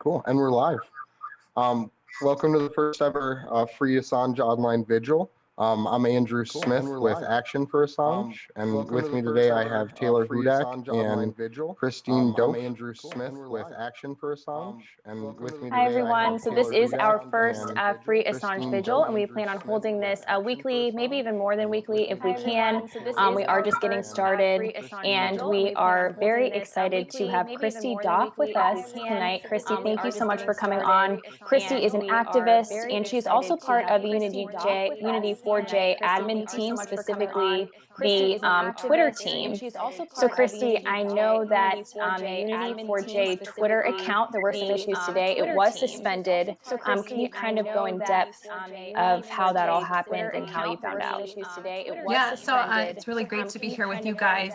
Cool. And we're live. Um, Welcome to the first ever free Assange online vigil. I'm Andrew Smith with Action for Assange, and with me today I have Taylor Hudak and Christine Dope. I'm Andrew Smith with Action for Assange, and with me today Hi everyone. So this is our first free Assange Christine vigil, Dope. and we plan on holding this weekly, maybe even more than weekly if we can. We are just getting started, and we are very excited to have Christy Doff with us tonight. Christy, thank you so much for coming on. Christy is an activist, and she's also part of the Unity4J admin team, specifically the Twitter team. So Christy, I know that the Unity4J Twitter account, there were some issues today. It was suspended. Can you kind of go in depth of how that all happened and how you found out? Yeah, so it's really great to be here with you guys.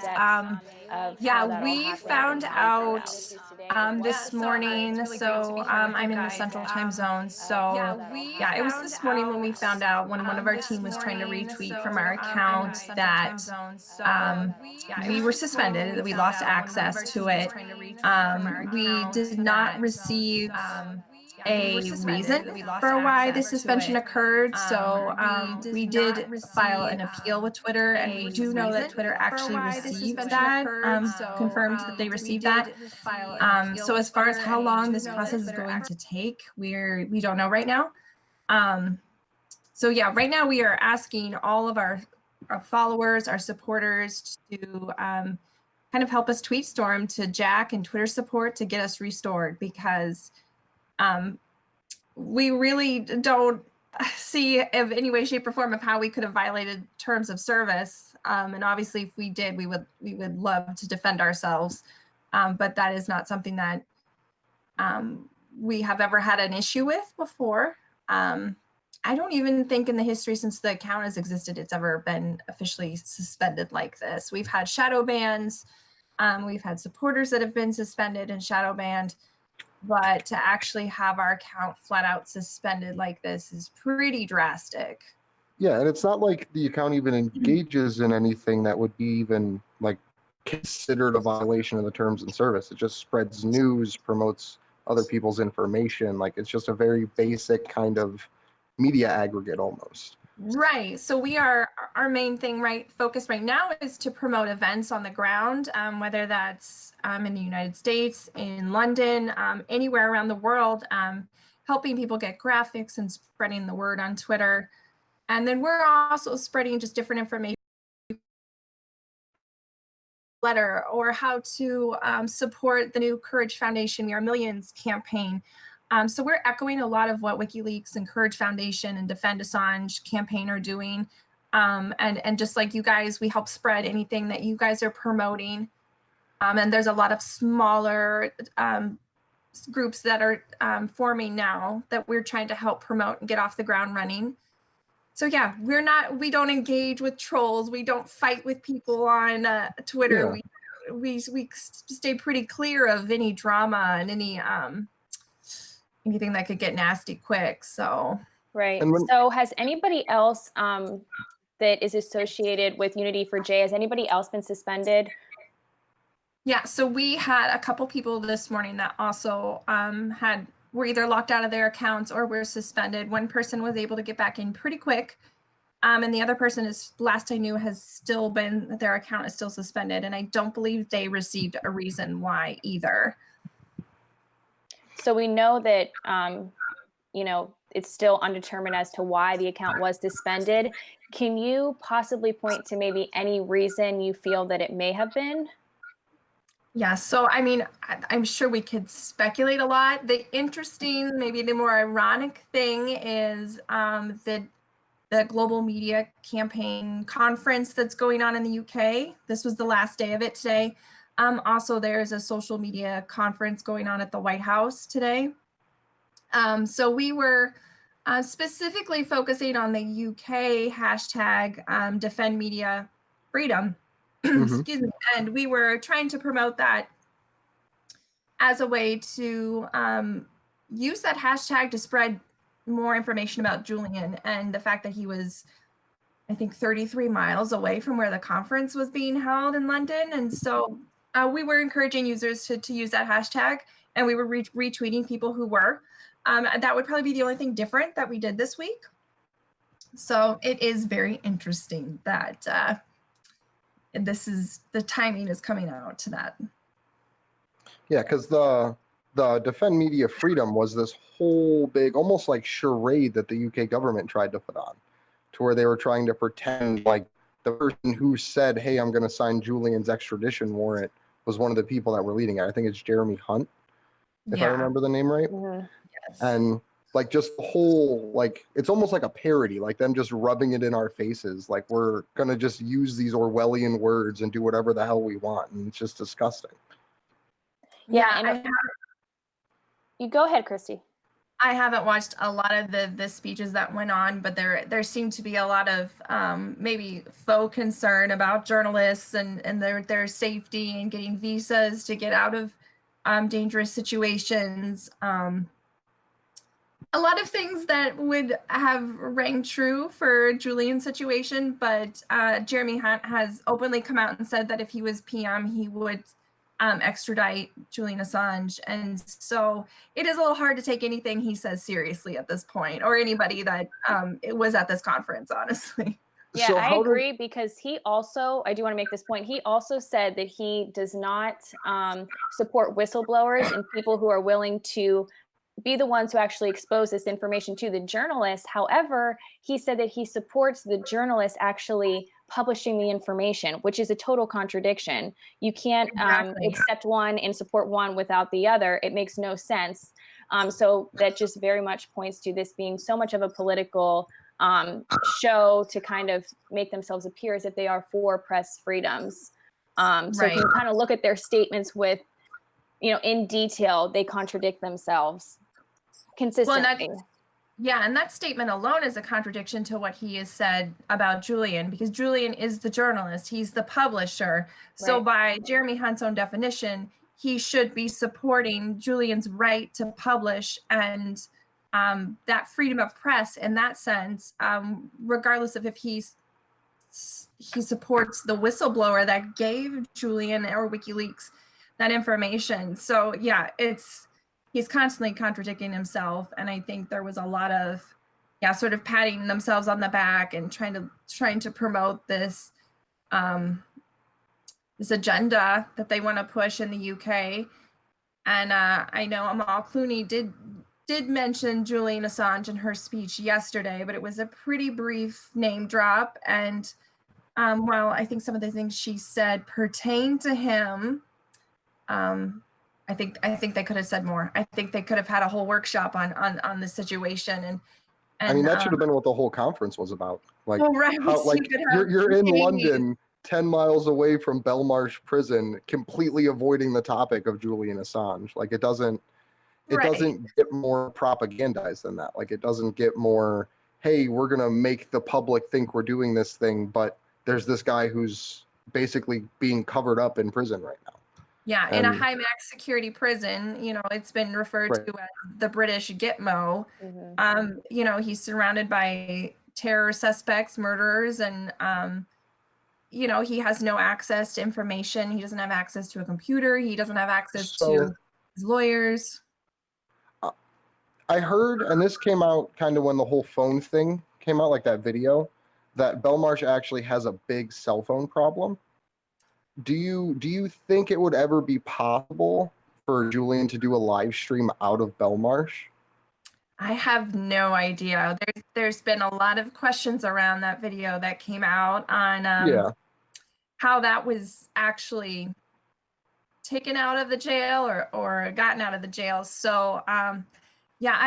Yeah, we found out this morning. So I'm in the Central Time Zone. So yeah, it was this morning when we found out when one of our team was trying to retweet from our account that we were suspended, that we lost access to it. We did not receive a reason for why the suspension occurred. So we did file an appeal with Twitter, and we do know that Twitter actually received that, confirmed that they received that. So as far as how long this process is going to take, we don't know right now. So yeah, right now we are asking all of our followers, our supporters to kind of help us tweet storm to Jack and Twitter support to get us restored, because we really don't see of any way, shape, or form of how we could have violated terms of service. And obviously, if we did, we would love to defend ourselves. But that is not something that we have ever had an issue with before. I don't even think in the history since the account has existed, it's ever been officially suspended like this. We've had shadow bans. We've had supporters that have been suspended and shadow banned. But to actually have our account flat out suspended like this is pretty drastic. Yeah, and it's not like the account even engages in anything that would be even like considered a violation of the terms and service. It just spreads news, promotes other people's information. Like, it's just a very basic kind of media aggregate almost. Right. So our main thing focus right now is to promote events on the ground, whether that's in the United States, in London, anywhere around the world, helping people get graphics and spreading the word on Twitter. And then we're also spreading just different information, letter, or how to support the new Courage Foundation, We Are Millions campaign. So we're echoing a lot of what WikiLeaks and Courage Foundation and Defend Assange campaign are doing. And just like you guys, we help spread anything that you guys are promoting. And there's a lot of smaller groups that are forming now that we're trying to help promote and get off the ground running. So yeah, we don't engage with trolls. We don't fight with people on Twitter. Yeah. We stay pretty clear of any drama and any anything that could get nasty quick. So right. So has anybody else that is associated with Unity4J, has anybody else been suspended? Yeah, so we had a couple people this morning that also were either locked out of their accounts or were suspended. One person was able to get back in pretty quick. And the other person is, last I knew, their account is still suspended. And I don't believe they received a reason why either. So we know that, it's still undetermined as to why the account was suspended. Can you possibly point to maybe any reason you feel that it may have been? Yeah, so I mean, I'm sure we could speculate a lot. The interesting, maybe the more ironic thing is the global media campaign conference that's going on in the UK. This was the last day of it today. Also, there's a social media conference going on at the White House today. So we were specifically focusing on the UK hashtag Defend Media Freedom. Excuse me. And we were trying to promote that as a way to use that hashtag to spread more information about Julian and the fact that he was, I think, 33 miles away from where the conference was being held in London. And so we were encouraging users to use that hashtag, and we were retweeting people who were. That would probably be the only thing different that we did this week. So it is very interesting that the timing is coming out to that. Yeah, because the Defend Media Freedom was this whole big, almost like charade that the UK government tried to put on, to where they were trying to pretend like the person who said, "Hey, I'm going to sign Julian's extradition warrant," was one of the people that were leading it. I think it's Jeremy Hunt, if I remember the name right. Mm-hmm. Yes. And like just the whole, like, it's almost like a parody, like them just rubbing it in our faces, like we're going to just use these Orwellian words and do whatever the hell we want, and it's just disgusting. Yeah, and you go ahead, Christy. I haven't watched a lot of the speeches that went on, but there seemed to be a lot of maybe faux concern about journalists and their safety and getting visas to get out of dangerous situations. A lot of things that would have rang true for Julian's situation, but Jeremy Hunt has openly come out and said that if he was PM, he would extradite Julian Assange. And so it is a little hard to take anything he says seriously at this point, or anybody that it was at this conference, honestly. Yeah, so I agree, because he also, I do want to make this point, he also said that he does not support whistleblowers and people who are willing to be the ones who actually expose this information to the journalists. However, he said that he supports the journalists actually publishing the information, which is a total contradiction. You can't accept one and support one without the other. It makes no sense. So that just very much points to this being so much of a political show to kind of make themselves appear as if they are for press freedoms. So if you kind of look at their statements with, in detail, they contradict themselves consistently. Well, and that statement alone is a contradiction to what he has said about Julian, because Julian is the journalist, he's the publisher. So by Jeremy Hunt's own definition, he should be supporting Julian's right to publish and that freedom of press in that sense, regardless of if he supports the whistleblower that gave Julian or WikiLeaks that information. So yeah, he's constantly contradicting himself, and I think there was a lot of sort of patting themselves on the back and trying to promote this this agenda that they want to push in the UK. And I know Amal Clooney did mention Julian Assange in her speech yesterday, but it was a pretty brief name drop. And while I think some of the things she said pertain to him, I think they could have said more. I think they could have had a whole workshop on the situation. And I mean, that should have been what the whole conference was about. Like, how, you're in London, 10 miles away from Belmarsh prison, completely avoiding the topic of Julian Assange. Like, it doesn't get more propagandized than that. Like, it doesn't get more, hey, we're going to make the public think we're doing this thing, but there's this guy who's basically being covered up in prison right now. Yeah, in a high max security prison, it's been referred to as the British Gitmo. Mm-hmm. He's surrounded by terror suspects, murderers, and he has no access to information. He doesn't have access to a computer. He doesn't have access to his lawyers. I heard, and this came out kind of when the whole phone thing came out, like that video, that Belmarsh actually has a big cell phone problem. Do you think it would ever be possible for Julian to do a live stream out of Belmarsh? I have no idea. There's been a lot of questions around that video that came out on how that was actually taken out of the jail or gotten out of the jail. So I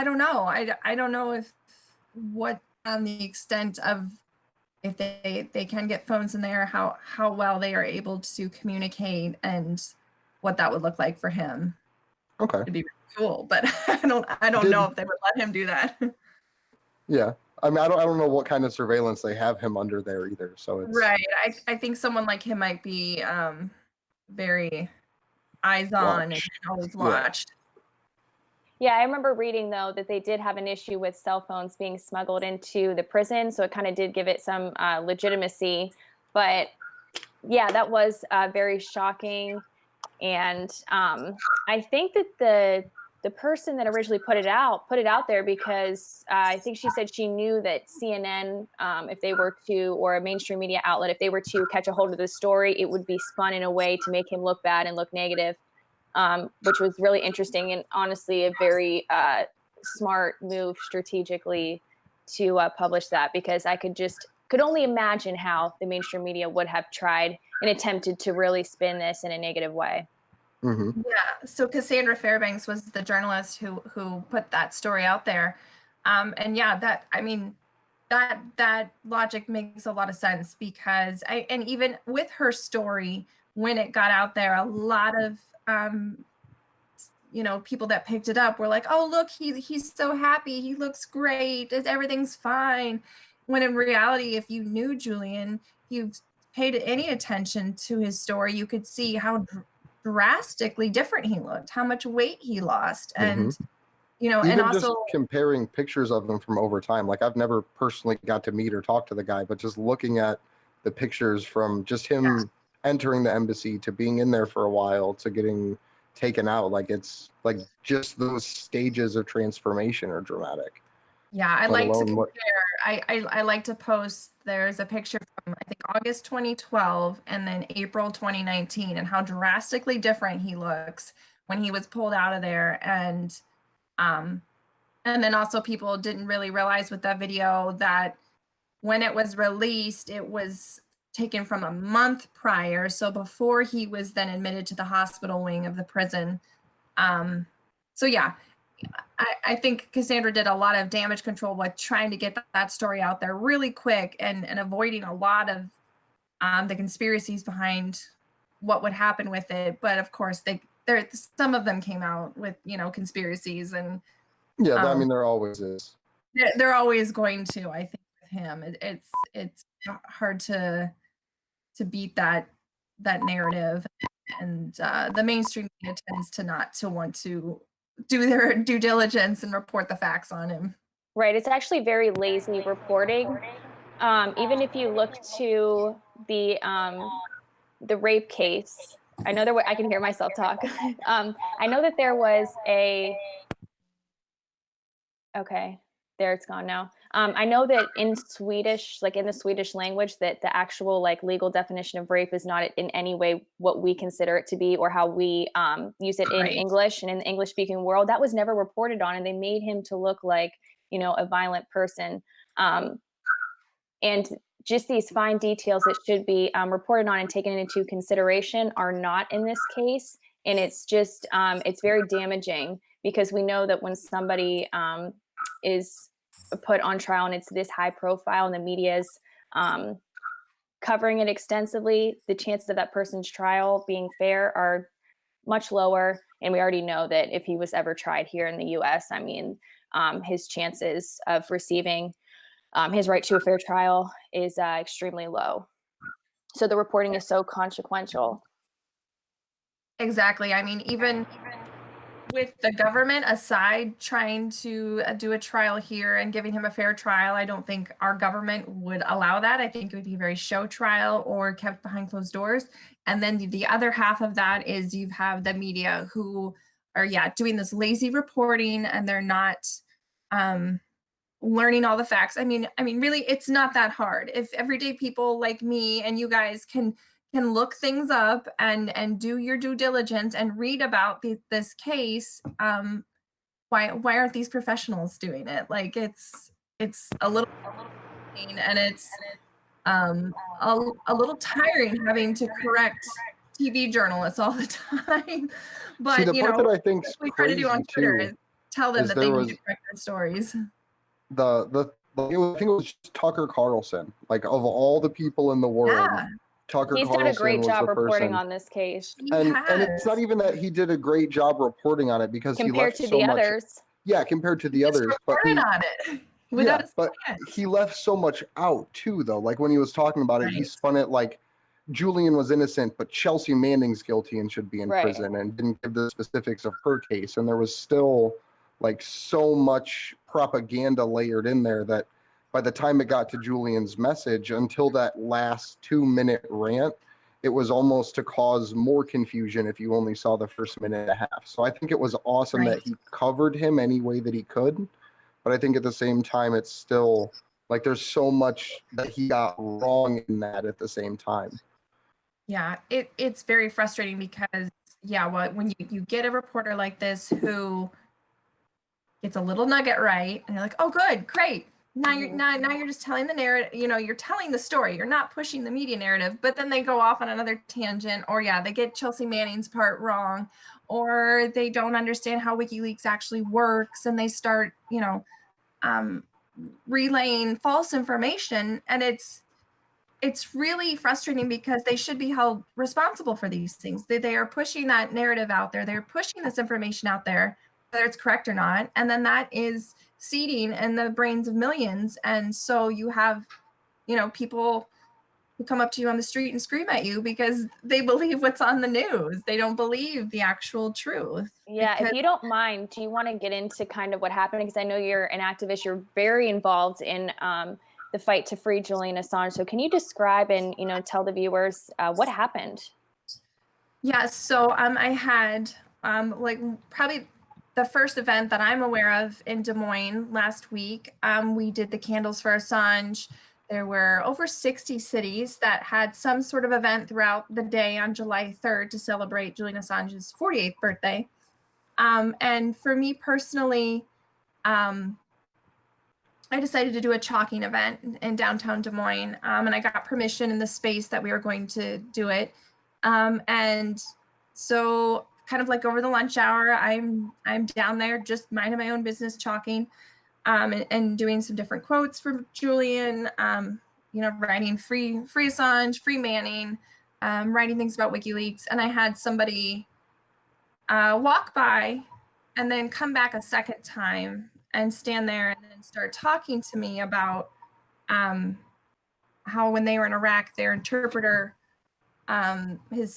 don't know. I don't know if what on the extent of if they can get phones in there, how well they are able to communicate and what that would look like for him. Okay. It'd be really cool, but I don't know if they would let him do that. Yeah. I mean, I don't know what kind of surveillance they have him under there either. So it's right. I think someone like him might be very eyes on and always watched. Yeah, I remember reading, though, that they did have an issue with cell phones being smuggled into the prison, so it kind of did give it some legitimacy. But, yeah, that was very shocking. And I think that the person that originally put it out there because I think she said she knew that CNN, if they were to, or a mainstream media outlet, if they were to catch a hold of the story, it would be spun in a way to make him look bad and look negative, which was really interesting and honestly a very smart move strategically to publish that, because I could only imagine how the mainstream media would have tried and attempted to really spin this in a negative way. Mm-hmm. Yeah, so Cassandra Fairbanks was the journalist who put that story out there. And yeah, that logic makes a lot of sense, because and even with her story, when it got out there, a lot of people that picked it up were like, oh, look, he's so happy, he looks great, everything's fine. When in reality, if you knew Julian, you've paid any attention to his story, you could see how drastically different he looked, how much weight he lost. And even and also just comparing pictures of them from over time, like I've never personally got to meet or talk to the guy, but just looking at the pictures from just him entering the embassy to being in there for a while to getting taken out, like it's like just those stages of transformation are dramatic. Yeah, I like to compare. I like to post, there's a picture from I think August 2012 and then April 2019, and how drastically different he looks when he was pulled out of there. And then also people didn't really realize with that video that when it was released, it was taken from a month prior, so before he was then admitted to the hospital wing of the prison. So yeah, I think Cassandra did a lot of damage control with trying to get that story out there really quick, and avoiding a lot of the conspiracies behind what would happen with it. But of course, some of them came out with conspiracies, and I mean, there always is. They're always going to. I think with him, it's hard to beat that narrative, and the mainstream media tends to not to want to do their due diligence and report the facts on him. Right. It's actually very lazy reporting. Even if you look to the rape case, I know I can hear myself talk. I know that there was okay, there it's gone now. I know that in Swedish, like in the Swedish language, that the actual like legal definition of rape is not in any way what we consider it to be, or how we use it in English and in the English speaking world. That was never reported on, and they made him to look like, a violent person. And just these fine details that should be reported on and taken into consideration are not in this case. And it's just, it's very damaging, because we know that when somebody is put on trial and it's this high profile and the media is covering it extensively, the chances of that person's trial being fair are much lower. And we already know that if he was ever tried here in the US, I mean, his chances of receiving his right to a fair trial is extremely low. So the reporting is so consequential. Exactly. I mean, even with the government aside trying to do a trial here and giving him a fair trial, I don't think our government would allow that. I think it would be a very show trial or kept behind closed doors. And then the other half of that is you have the media who are, doing this lazy reporting, and they're not learning all the facts. I mean, really, it's not that hard. If everyday people like me and you guys can look things up and do your due diligence and read about this case, why aren't these professionals doing it? Like, it's a little and it's a little tiring having to correct TV journalists all the time. But see, the part that I think's we try to do on Twitter is tell them that they need to correct their stories. I think it was just Tucker Carlson. Like, of all the people in the world, Tucker He's Carlson done a great job reporting person. on this case. And it's not even that he did a great job reporting on it, because compared he left to the others. Yeah, compared to the others. But he left so much out too, though. Like when he was talking about it, he spun it like Julian was innocent, but Chelsea Manning's guilty and should be in prison, and didn't give the specifics of her case. And there was still like so much propaganda layered in there that by the time it got to Julian's message, until that last 2-minute rant, it was almost to cause more confusion if you only saw the first minute and a half. So I think it was awesome that he covered him any way that he could. But I think at the same time, it's still like there's so much that he got wrong in that at the same time. Yeah, it's very frustrating because, yeah, when you get a reporter like this who gets a little nugget right, and you're like, oh, good, great. Now you're just telling the narrative, you're telling the story. You're not pushing the media narrative, but then they go off on another tangent, or yeah, they get Chelsea Manning's part wrong, or they don't understand how WikiLeaks actually works, and they start, relaying false information, and it's really frustrating because they should be held responsible for these things. They are pushing that narrative out there. They're pushing this information out there, whether it's correct or not. And then that is seeding in the brains of millions. And so you have, people who come up to you on the street and scream at you because they believe what's on the news. They don't believe the actual truth. Yeah, if you don't mind, do you want to get into kind of what happened? Because I know you're an activist. You're very involved in the fight to free Julian Assange. So can you describe and, tell the viewers what happened? Yeah, so I had probably the first event that I'm aware of in Des Moines last week. We did the Candles for Assange. There were over 60 cities that had some sort of event throughout the day on July 3rd to celebrate Julian Assange's 48th birthday. And for me personally, I decided to do a chalking event in downtown Des Moines, and I got permission in the space that we were going to do it. And so kind of like over the lunch hour, I'm down there just minding my own business, chalking, and doing some different quotes for Julian, writing free Assange, free Manning, writing things about WikiLeaks. And I had somebody walk by and then come back a second time and stand there and then start talking to me about how when they were in Iraq, their interpreter, the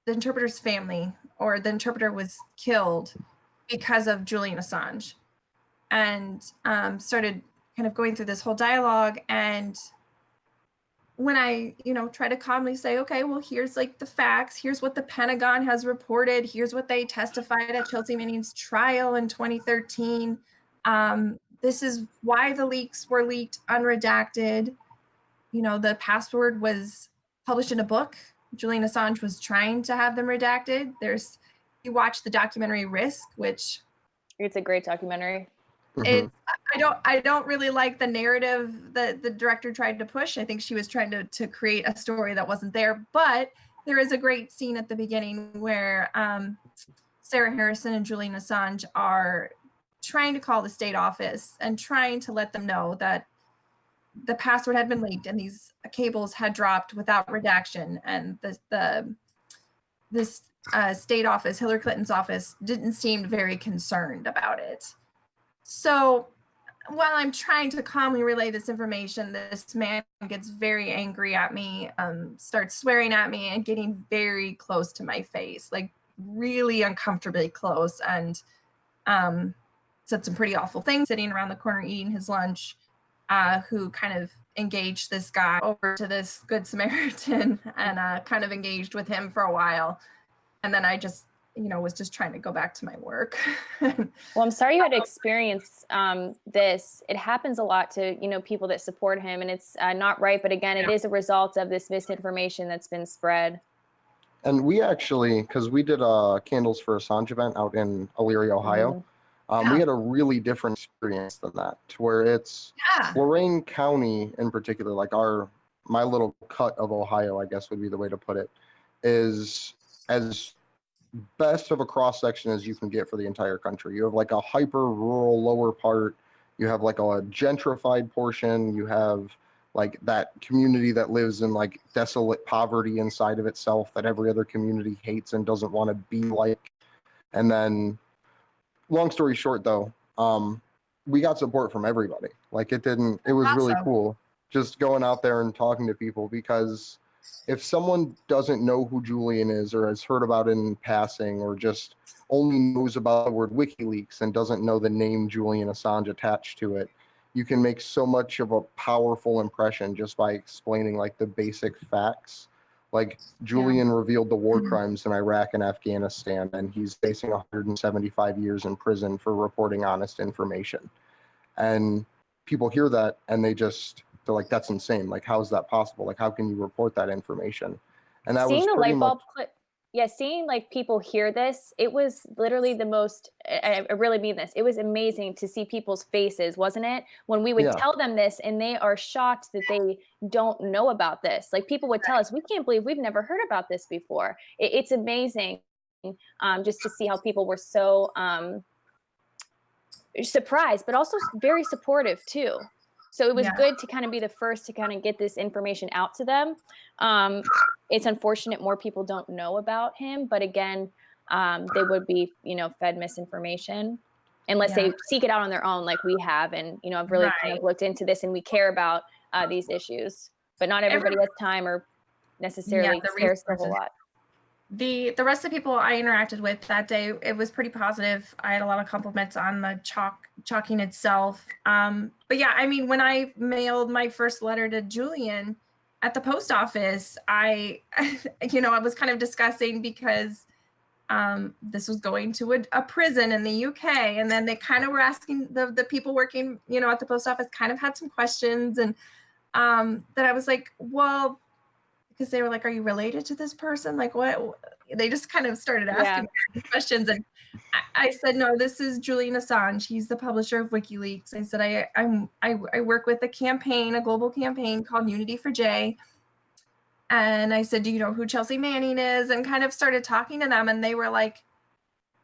interpreter's family, or the interpreter was killed because of Julian Assange, and started kind of going through this whole dialogue. And when I, try to calmly say, okay, well, here's like the facts, here's what the Pentagon has reported, here's what they testified at Chelsea Manning's trial in 2013. This is why the leaks were leaked unredacted. The password was published in a book. Julian Assange was trying to have them redacted. You watch the documentary Risk, which it's a great documentary. I don't really like the narrative that the director tried to push. I think she was trying to create a story that wasn't there. But there is a great scene at the beginning where Sarah Harrison and Julian Assange are trying to call the state office and trying to let them know that the password had been leaked and these cables had dropped without redaction. And this state office, Hillary Clinton's office, didn't seem very concerned about it. So while I'm trying to calmly relay this information, this man gets very angry at me, starts swearing at me and getting very close to my face, like really uncomfortably close, and said some pretty awful things, sitting around the corner eating his lunch, who kind of engaged this guy over to this Good Samaritan and kind of engaged with him for a while. And then I just was just trying to go back to my work. Well, I'm sorry you had to experience this. It happens a lot to, people that support him, and it's not right. But again, it is a result of this misinformation that's been spread. And we actually, because we did a Candles for Assange event out in Elyria, Ohio, we had a really different experience than that, to where it's Lorain County in particular, like my little cut of Ohio, I guess would be the way to put it, is as best of a cross section as you can get for the entire country. You have like a hyper rural lower part, you have like a gentrified portion, you have like that community that lives in like desolate poverty inside of itself that every other community hates and doesn't want to be like. And then long story short though, we got support from everybody. Like it was really cool just going out there and talking to people, because if someone doesn't know who Julian is or has heard about it in passing or just only knows about the word WikiLeaks and doesn't know the name Julian Assange attached to it, you can make so much of a powerful impression just by explaining like the basic facts Like Julian revealed the war crimes in Iraq and Afghanistan, and he's facing 175 years in prison for reporting honest information. And people hear that and they're like, that's insane. Like, how is that possible? Like, how can you report that information? And that seeing was the pretty light much, bulb clip. Yeah, seeing like people hear this, it was literally the most, I really mean this, it was amazing to see people's faces, wasn't it? When we would tell them this and they are shocked that they don't know about this. Like people would tell us, we can't believe we've never heard about this before. It's amazing just to see how people were so surprised, but also very supportive too. So it was good to kind of be the first to kind of get this information out to them. It's unfortunate more people don't know about him, but again, they would be, fed misinformation unless they seek it out on their own, like we have, and I've really kind of looked into this, and we care about these issues. But not everybody has time or necessarily cares a whole lot. The rest of the people I interacted with that day, it was pretty positive. I had a lot of compliments on the chalking itself. But yeah, I mean, when I mailed my first letter to Julian at the post office, I was kind of discussing because this was going to a prison in the UK, and then they kind of were asking the people working, at the post office kind of had some questions, and that I was like, well, because they were like, are you related to this person? Like, what? They just kind of started asking questions. And I said, no, this is Julian Assange. He's the publisher of WikiLeaks. I said, I work with a global campaign called Unity for J. And I said, do you know who Chelsea Manning is? And kind of started talking to them. And they were like,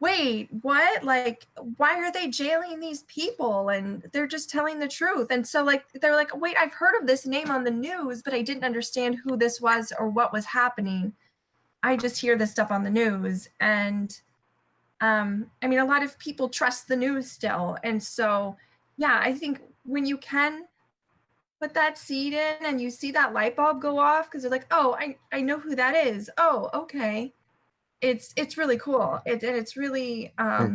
wait, what? Like, why are they jailing these people? And they're just telling the truth. And so they're like, wait, I've heard of this name on the news, but I didn't understand who this was or what was happening. I just hear this stuff on the news. And I mean, a lot of people trust the news still. And so, yeah, I think when you can put that seed in and you see that light bulb go off, because they're like, oh, I know who that is. Oh, okay. It's really cool. It's really I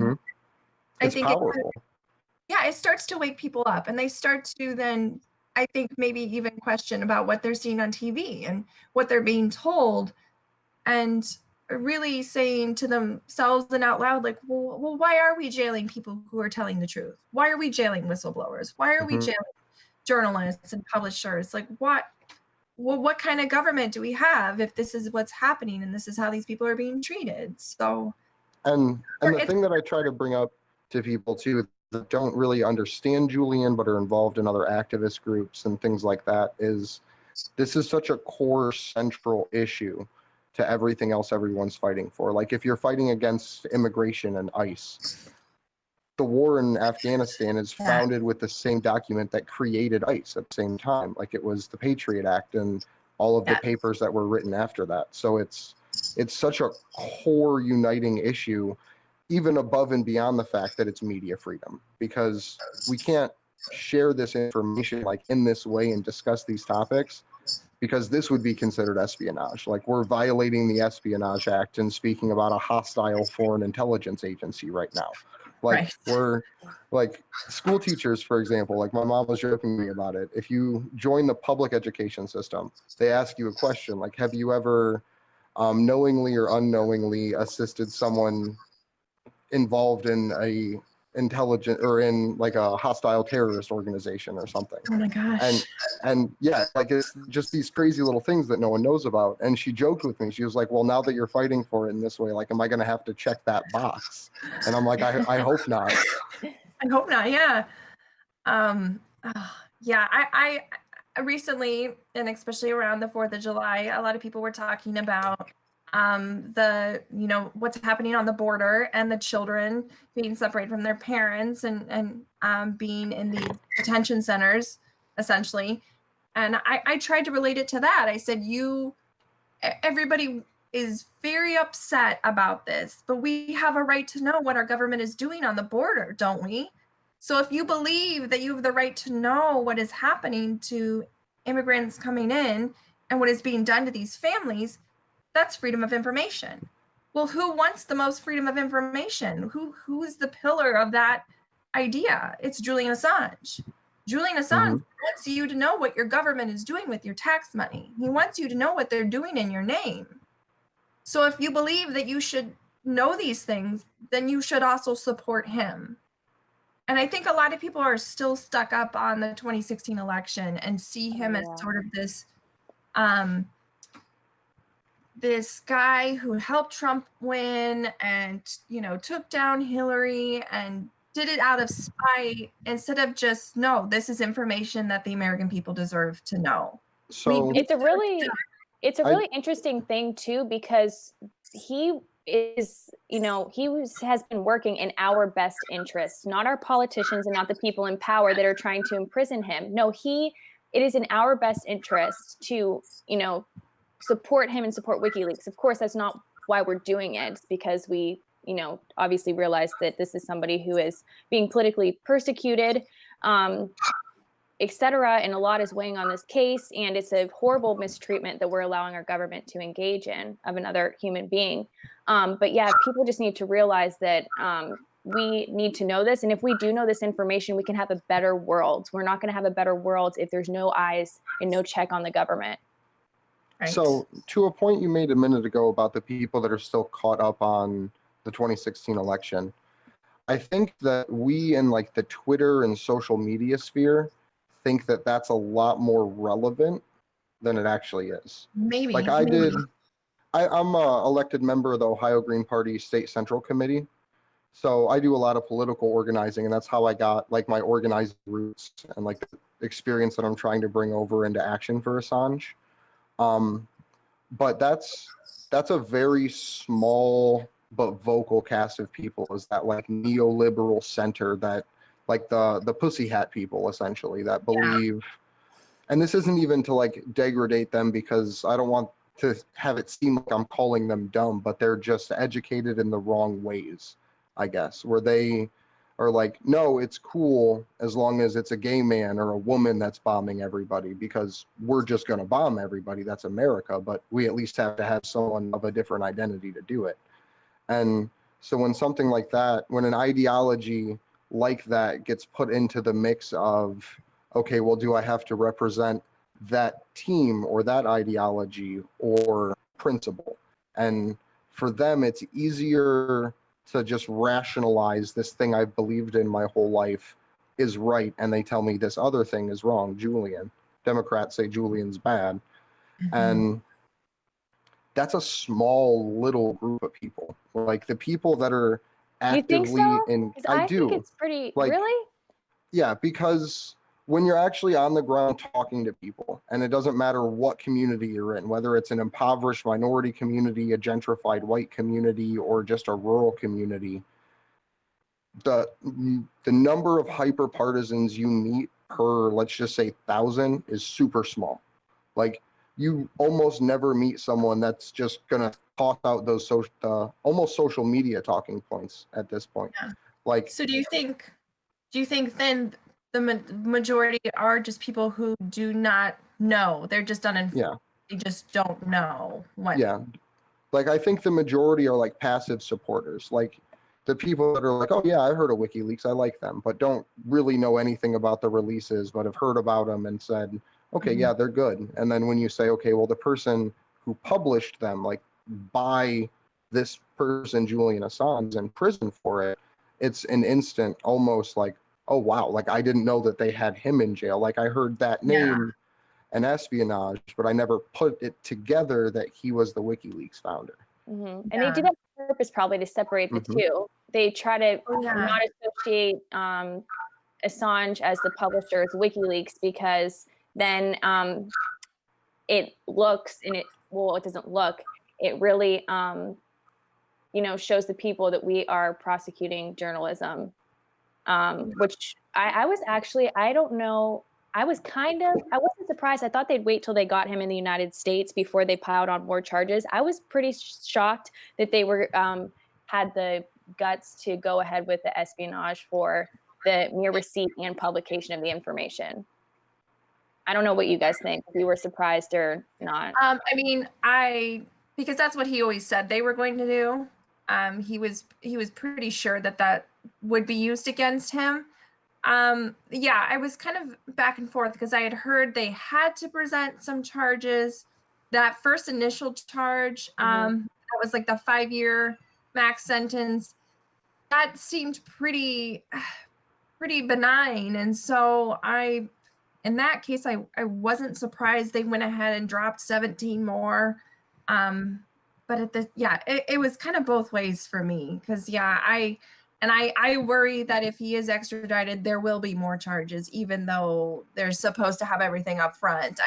think powerful. It starts to wake people up, and they start to then, I think, maybe even question about what they're seeing on TV and what they're being told, and really saying to themselves and out loud, like, well, why are we jailing people who are telling the truth? Why are we jailing whistleblowers? Why are we jailing journalists and publishers? Like, what kind of government do we have if this is what's happening and this is how these people are being treated? So, and the thing that I try to bring up to people too that don't really understand Julian but are involved in other activist groups and things like that is this is such a core central issue to everything else everyone's fighting for. Like if you're fighting against immigration and ICE, the war in Afghanistan is founded with the same document that created ICE at the same time. Like it was the Patriot Act and all of the papers that were written after that. So it's such a core uniting issue, even above and beyond the fact that it's media freedom, because we can't share this information like in this way and discuss these topics, because this would be considered espionage. Like we're violating the Espionage Act and speaking about a hostile foreign intelligence agency right now. Like we're like school teachers, for example, like my mom was joking with me about it. If you join the public education system, they ask you a question like, have you ever knowingly or unknowingly assisted someone involved in a intelligent or in like a hostile terrorist organization or something? Oh my gosh. And yeah, like it's just these crazy little things that no one knows about. And she joked with me. She was like, well, now that you're fighting for it in this way, like, am I going to have to check that box? And I'm like, I hope not. I hope not. Yeah. Yeah. I recently, and especially around the 4th of July, a lot of people were talking about what's happening on the border and the children being separated from their parents and being in these detention centers, essentially. And I tried to relate it to that. I said, everybody is very upset about this, but we have a right to know what our government is doing on the border, don't we? So if you believe that you have the right to know what is happening to immigrants coming in and what is being done to these families, that's freedom of information. Well, who wants the most freedom of information? Who is the pillar of that idea? It's Julian Assange. Julian Assange wants you to know what your government is doing with your tax money. He wants you to know what they're doing in your name. So if you believe that you should know these things, then you should also support him. And I think a lot of people are still stuck up on the 2016 election and see him as sort of this this guy who helped Trump win and, you know, took down Hillary and did it out of spite instead of just, no, this is information that the American people deserve to know. So it's a really interesting thing too, because he is, you know, has been working in our best interest, not our politicians and not the people in power that are trying to imprison him. No, it is in our best interest to, you know, support him and support WikiLeaks. Of course, that's not why we're doing it. It's because we, you know, obviously realize that this is somebody who is being politically persecuted, etc. And a lot is weighing on this case, and it's a horrible mistreatment that we're allowing our government to engage in of another human being. But yeah, people just need to realize that we need to know this. And if we do know this information, we can have a better world. We're not going to have a better world if there's no eyes and no check on the government. Right. So to a point you made a minute ago about the people that are still caught up on the 2016 election, I think that we in like the Twitter and social media sphere think that that's a lot more relevant than it actually is. Maybe. Like I'm a elected member of the Ohio Green Party State Central Committee. So I do a lot of political organizing, and that's how I got like my organizing roots and like the experience that I'm trying to bring over into action for Assange. But that's a very small but vocal cast of people, is that like neoliberal center that like the pussy hat people essentially that believe, and this isn't even to like degrade them because I don't want to have it seem like I'm calling them dumb, but they're just educated in the wrong ways, I guess, where they are like, no, it's cool as long as it's a gay man or a woman that's bombing everybody, because we're just going to bomb everybody. That's America, but we at least have to have someone of a different identity to do it. And so when something like that, when an ideology like that gets put into the mix of, okay, well, do I have to represent that team or that ideology or principle? And for them, it's easier to just rationalize this thing I've believed in my whole life is right, and they tell me this other thing is wrong. Julian. Democrats say Julian's bad. And that's a small little group of people. Like the people that are actively in, I think it's pretty, like, really? Yeah, because when you're actually on the ground talking to people, and it doesn't matter what community you're in, whether it's an impoverished minority community, a gentrified white community, or just a rural community, the number of hyper partisans you meet per, let's just say, 1,000 is super small. Like, you almost never meet someone that's just gonna toss out those almost social media talking points at this point. Yeah. Like, so do you think then the majority are just people who do not know? They're just uninformed. Yeah. They just don't know what. Yeah. Like, I think the majority are like passive supporters. Like the people that are like, oh yeah, I heard of WikiLeaks, I like them, but don't really know anything about the releases, but have heard about them and said, okay, yeah, they're good. And then when you say, okay, well, the person who published them, like, by this person, Julian Assange, in prison for it, it's an instant almost like, oh wow, like I didn't know that they had him in jail. Like I heard that name and espionage, but I never put it together that he was the WikiLeaks founder. And they do that on purpose, probably to separate the two. They try to not associate Assange as the publisher of WikiLeaks, because then it looks, and it doesn't look, it really shows the people that we are prosecuting journalism, which I was actually, I don't know, I wasn't surprised. I thought they'd wait till they got him in the United States before they piled on more charges. I was pretty shocked that they were had the guts to go ahead with the espionage for the mere receipt and publication of the information. I don't know what you guys think, if you were surprised or not. I mean, because that's what he always said they were going to do. He was pretty sure that would be used against him. Yeah, I was kind of back and forth because I had heard they had to present some charges. That first initial charge, that was like the 5-year max sentence. That seemed pretty benign. And so in that case, I wasn't surprised they went ahead and dropped 17 more. But it was kind of both ways for me because I worry that if he is extradited, there will be more charges, even though they're supposed to have everything up front.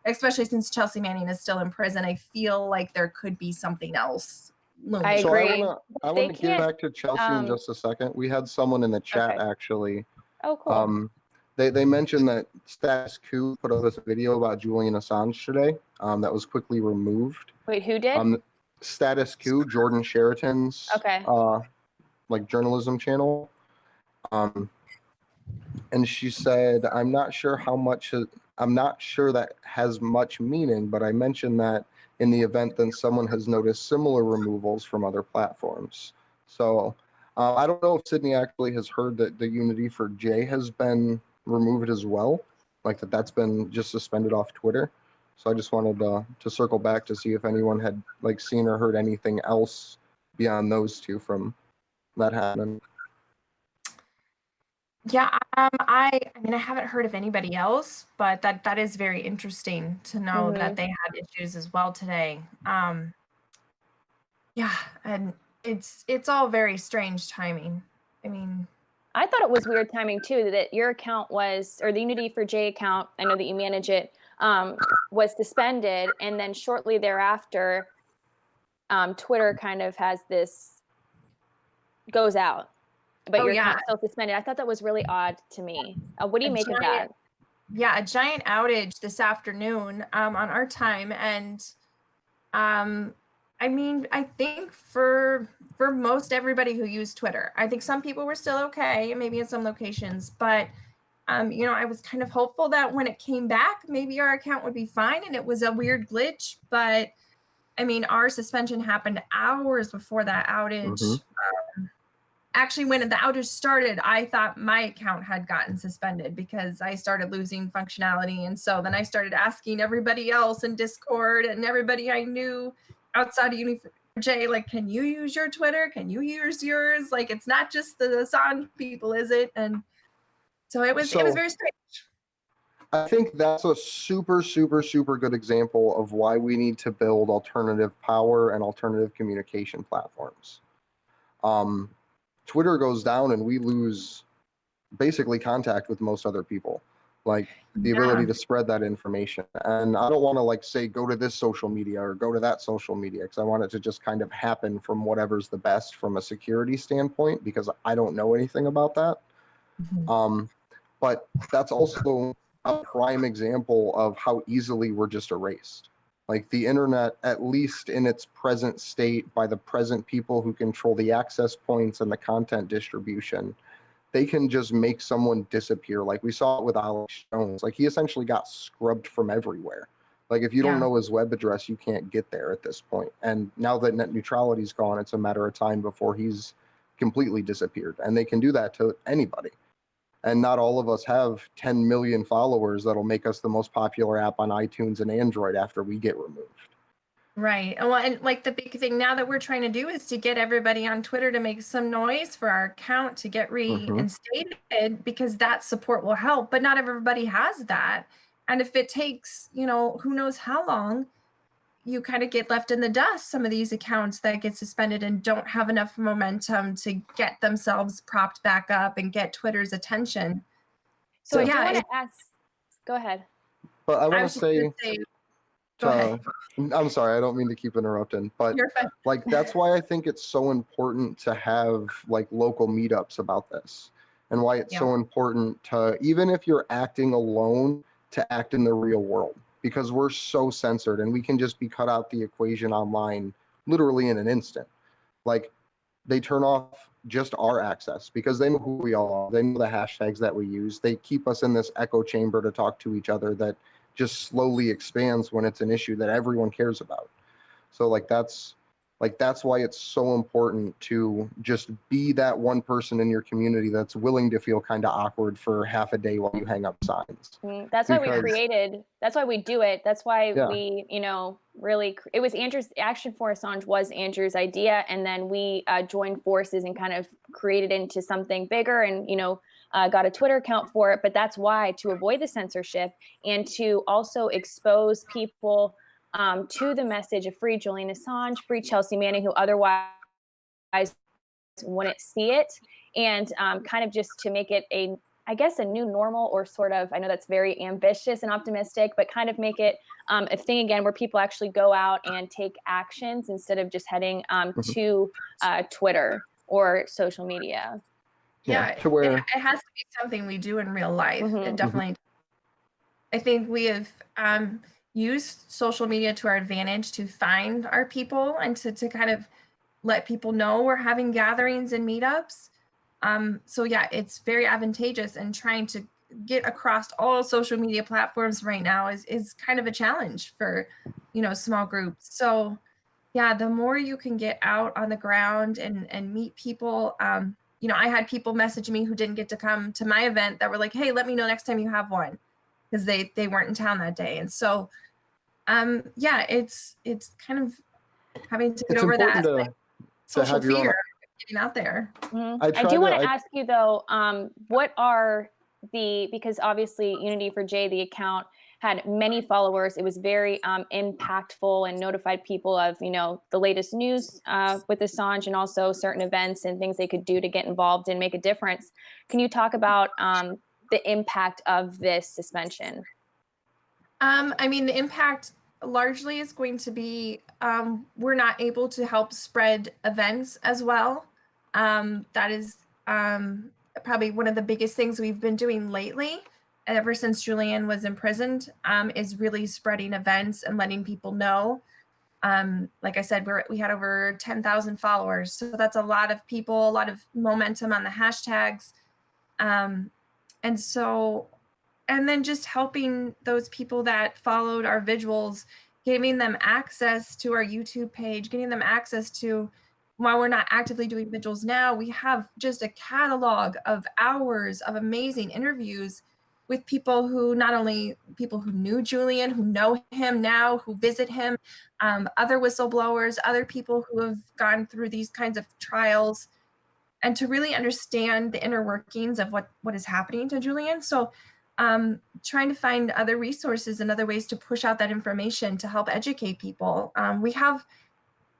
Especially since Chelsea Manning is still in prison, I feel like there could be something else looming. I agree. I want to get back to Chelsea in just a second. We had someone in the chat actually. Oh, cool. They mentioned that Status Quo put up this video about Julian Assange today. That was quickly removed. Wait, who did? Status Quo, Jordan Sheraton's like journalism channel. And she said, I'm not sure that has much meaning, but I mentioned that in the event then someone has noticed similar removals from other platforms. So I don't know if Sydney actually has heard that the Unity for J has been removed as well, like that's been just suspended off Twitter. So I just wanted to circle back to see if anyone had like seen or heard anything else beyond those two from that happening. Yeah, I mean, I haven't heard of anybody else, but that is very interesting to know that they had issues as well today. Yeah, and it's all very strange timing. I mean, I thought it was weird timing too, that your account was, or the Unity for J account, I know that you manage it, was suspended, and then shortly thereafter, Twitter kind of has this, goes out, but your account's still suspended. I thought that was really odd to me. What do you make of that? Yeah, a giant outage this afternoon on our time, and I mean, I think for most everybody who used Twitter, I think some people were still okay, maybe in some locations, but I was kind of hopeful that when it came back, maybe our account would be fine, and it was a weird glitch. But I mean, our suspension happened hours before that outage. Actually, when the outage started, I thought my account had gotten suspended because I started losing functionality. And so then I started asking everybody else in Discord and everybody I knew outside of Uni4J, like, can you use your Twitter? Can you use yours? Like, it's not just the Assange people, is it? And so it was very strange. I think that's a super, super, super good example of why we need to build alternative power and alternative communication platforms. Twitter goes down and we lose basically contact with most other people, like the ability to spread that information. And I don't want to like say go to this social media or go to that social media, because I want it to just kind of happen from whatever's the best from a security standpoint, because I don't know anything about that. But that's also a prime example of how easily we're just erased. Like the internet, at least in its present state, by the present people who control the access points and the content distribution, they can just make someone disappear. Like we saw it with Alex Jones. Like he essentially got scrubbed from everywhere. Like if you don't know his web address, you can't get there at this point. And now that net neutrality's gone, it's a matter of time before he's completely disappeared. And they can do that to anybody. And not all of us have 10 million followers that'll make us the most popular app on iTunes and Android after we get removed. Right. Well, and like the big thing now that we're trying to do is to get everybody on Twitter to make some noise for our account to get reinstated, because that support will help. But not everybody has that. And if it takes, who knows how long, you kind of get left in the dust. Some of these accounts that get suspended and don't have enough momentum to get themselves propped back up and get Twitter's attention. So I do want to ask, go ahead. But I want to say, go ahead. I'm sorry, I don't mean to keep interrupting, but like that's why I think it's so important to have like local meetups about this, and why it's so important to, even if you're acting alone, to act in the real world, because we're so censored and we can just be cut out the equation online literally in an instant. Like they turn off just our access because they know who we all are. They know the hashtags that we use. They keep us in this echo chamber to talk to each other that just slowly expands when it's an issue that everyone cares about. So like that's Like, that's why it's so important to just be that one person in your community that's willing to feel kind of awkward for half a day while you hang up signs. That's why we created, that's why we do it. That's why we, really, it was Andrew's, Action for Assange was Andrew's idea. And then we joined forces and kind of created into something bigger and, got a Twitter account for it. But that's why, to avoid the censorship and to also expose people to the message of free Julian Assange, free Chelsea Manning, who otherwise wouldn't see it, and kind of just to make it I guess a new normal, or sort of, I know that's very ambitious and optimistic, but kind of make it a thing again where people actually go out and take actions instead of just heading to Twitter or social media. Yeah, to where it has to be something we do in real life. It definitely. I think we have used social media to our advantage to find our people and to kind of let people know we're having gatherings and meetups. So yeah, it's very advantageous, and trying to get across all social media platforms right now is kind of a challenge for, small groups. So yeah, the more you can get out on the ground and meet people, I had people message me who didn't get to come to my event that were like, hey, let me know next time you have one, because they weren't in town that day. And so yeah, it's kind of having to get over that social fear getting out there. I do want to ask you though, what are because obviously Unity for J, the account, had many followers. It was very impactful and notified people of, the latest news with Assange, and also certain events and things they could do to get involved and make a difference. Can you talk about the impact of this suspension? The impact largely is going to be we're not able to help spread events as well. That is probably one of the biggest things we've been doing lately, ever since Julian was imprisoned, is really spreading events and letting people know. Like I said, we had over 10,000 followers, so that's a lot of people, a lot of momentum on the hashtags, and then just helping those people that followed our vigils, giving them access to our YouTube page, getting them access to, while we're not actively doing vigils now, we have just a catalog of hours of amazing interviews with people who, not only people who knew Julian, who know him now, who visit him, other whistleblowers, other people who have gone through these kinds of trials, and to really understand the inner workings of what is happening to Julian. So trying to find other resources and other ways to push out that information to help educate people. We have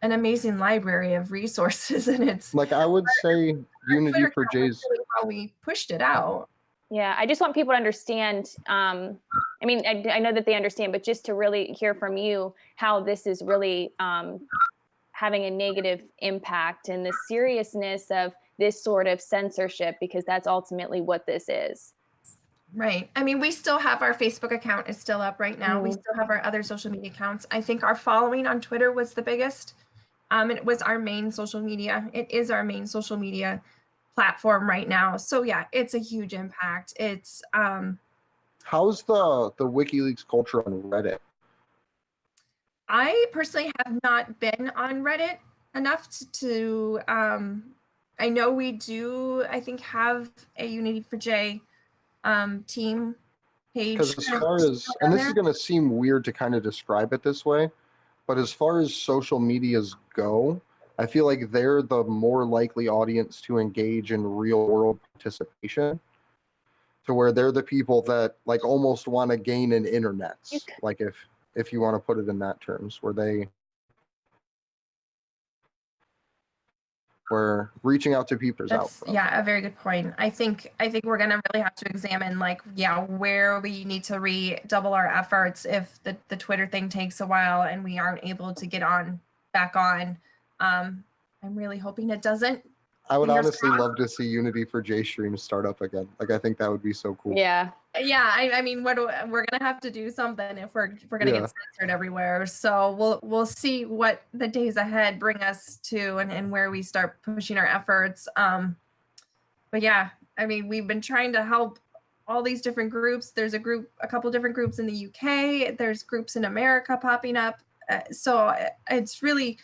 an amazing library of resources, and it's like, I would say Unity for J's really how we pushed it out. Yeah, I just want people to understand. I know that they understand, but just to really hear from you how this is really having a negative impact, and the seriousness of this sort of censorship, because that's ultimately what this is. Right. We still have our Facebook account is still up right now. We still have our other social media accounts. I think our following on Twitter was the biggest. It was our main social media. It is our main social media platform right now. So yeah, it's a huge impact. It's how's the WikiLeaks culture on Reddit? I personally have not been on Reddit enough to I know we do, I think, have a Unity for J team page. Because as far as, and this is going to seem weird to kind of describe it this way, but as far as social medias go, I feel like they're the more likely audience to engage in real world participation, to where they're the people that like almost want to gain an internet, like if you want to put it in that terms, where we're reaching out to people. Yeah, a very good point. I think we're gonna really have to examine, like, where we need to redouble our efforts if the Twitter thing takes a while and we aren't able to get back on. I'm really hoping it doesn't. I would honestly love to see Unity for J streams start up again. Like, I think that would be so cool. Yeah. We're gonna have to do something if we're gonna get censored everywhere. So we'll see what the days ahead bring us to, and where we start pushing our efforts. But yeah, we've been trying to help all these different groups. There's a couple different groups in the UK. There's groups in America popping up. So it's really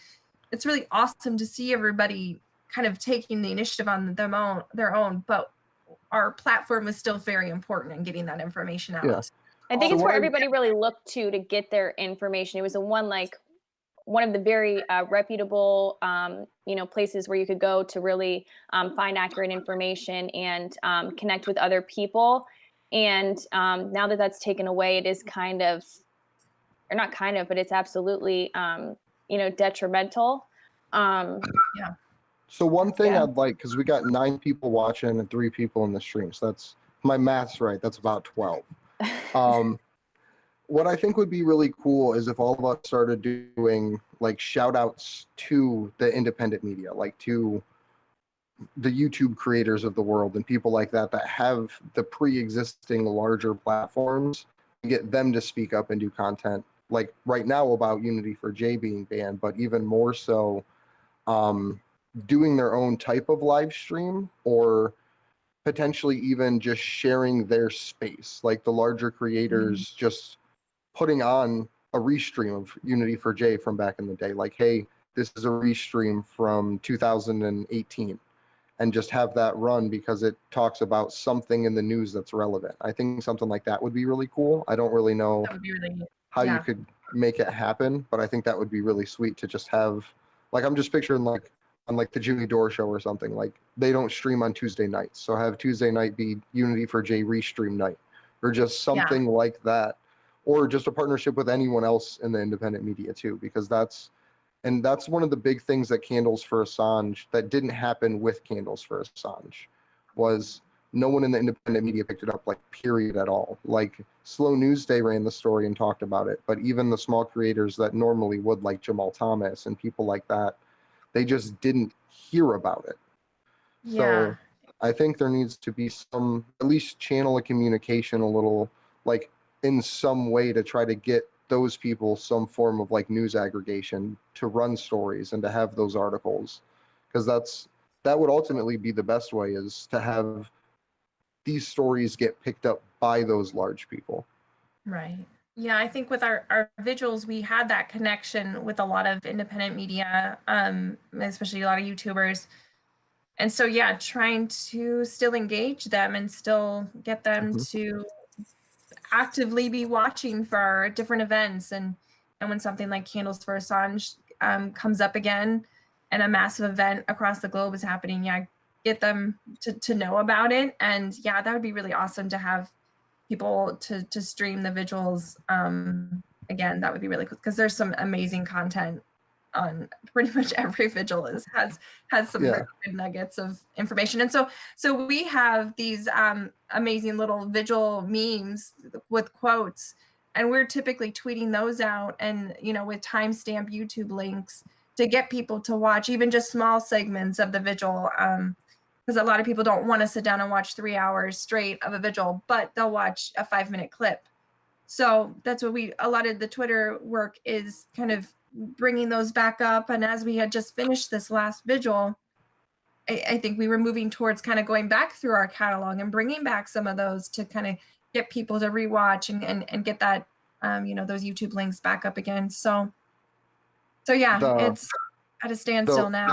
it's really awesome to see everybody kind of taking the initiative on their own, but our platform was still very important in getting that information out. Yeah. I think it's where everybody really looked to get their information. It was one of the very reputable, places where you could go to really find accurate information and connect with other people. And now that that's taken away, it is but it's absolutely, detrimental. Yeah. So one thing I'd like, because we got 9 people watching and 3 people in the stream, so that's, my math's right, that's about 12. What I think would be really cool is if all of us started doing like shout outs to the independent media, like to the YouTube creators of the world and people like that have the pre-existing larger platforms, to get them to speak up and do content, like right now about Unity for J being banned, but even more so doing their own type of live stream, or potentially even just sharing their space, like the larger creators just putting on a restream of Unity for J from back in the day. Like, hey, this is a restream from 2018, and just have that run because it talks about something in the news that's relevant. I think something like that would be really cool. I don't really know how you could make it happen, but I think that would be really sweet to just have, like, I'm just picturing like on like the Jimmy Dore show or something, like they don't stream on Tuesday nights, so have Tuesday night be Unity for J restream night, or just something like that, or just a partnership with anyone else in the independent media too, because that's one of the big things that Candles for Assange, that didn't happen with Candles for Assange, was no one in the independent media picked it up, like, period, at all. Like, Slow News Day ran the story and talked about it, but even the small creators that normally would, like Jamal Thomas and people like that, they just didn't hear about it. So I think there needs to be some, at least channel of communication a little, like, in some way to try to get those people some form of like news aggregation to run stories and to have those articles, because that would ultimately be the best way, is to have these stories get picked up by those large people. Right. Yeah, I think with our vigils, we had that connection with a lot of independent media, especially a lot of YouTubers. And so, yeah, trying to still engage them and still get them to actively be watching for our different events. And when something like Candles for Assange comes up again and a massive event across the globe is happening, get them to know about it. And yeah, that would be really awesome to have people to stream the vigils again. That would be really cool, because there's some amazing content on pretty much every vigil has some really good nuggets of information. And so we have these amazing little vigil memes with quotes, and we're typically tweeting those out, and with timestamp YouTube links to get people to watch even just small segments of the vigil, because a lot of people don't want to sit down and watch 3 hours straight of a vigil, but they'll watch a 5-minute clip. So that's what a lot of the Twitter work is, kind of bringing those back up. And as we had just finished this last vigil, I think we were moving towards kind of going back through our catalog and bringing back some of those to kind of get people to rewatch and get that, those YouTube links back up again. So yeah, it's at a standstill now.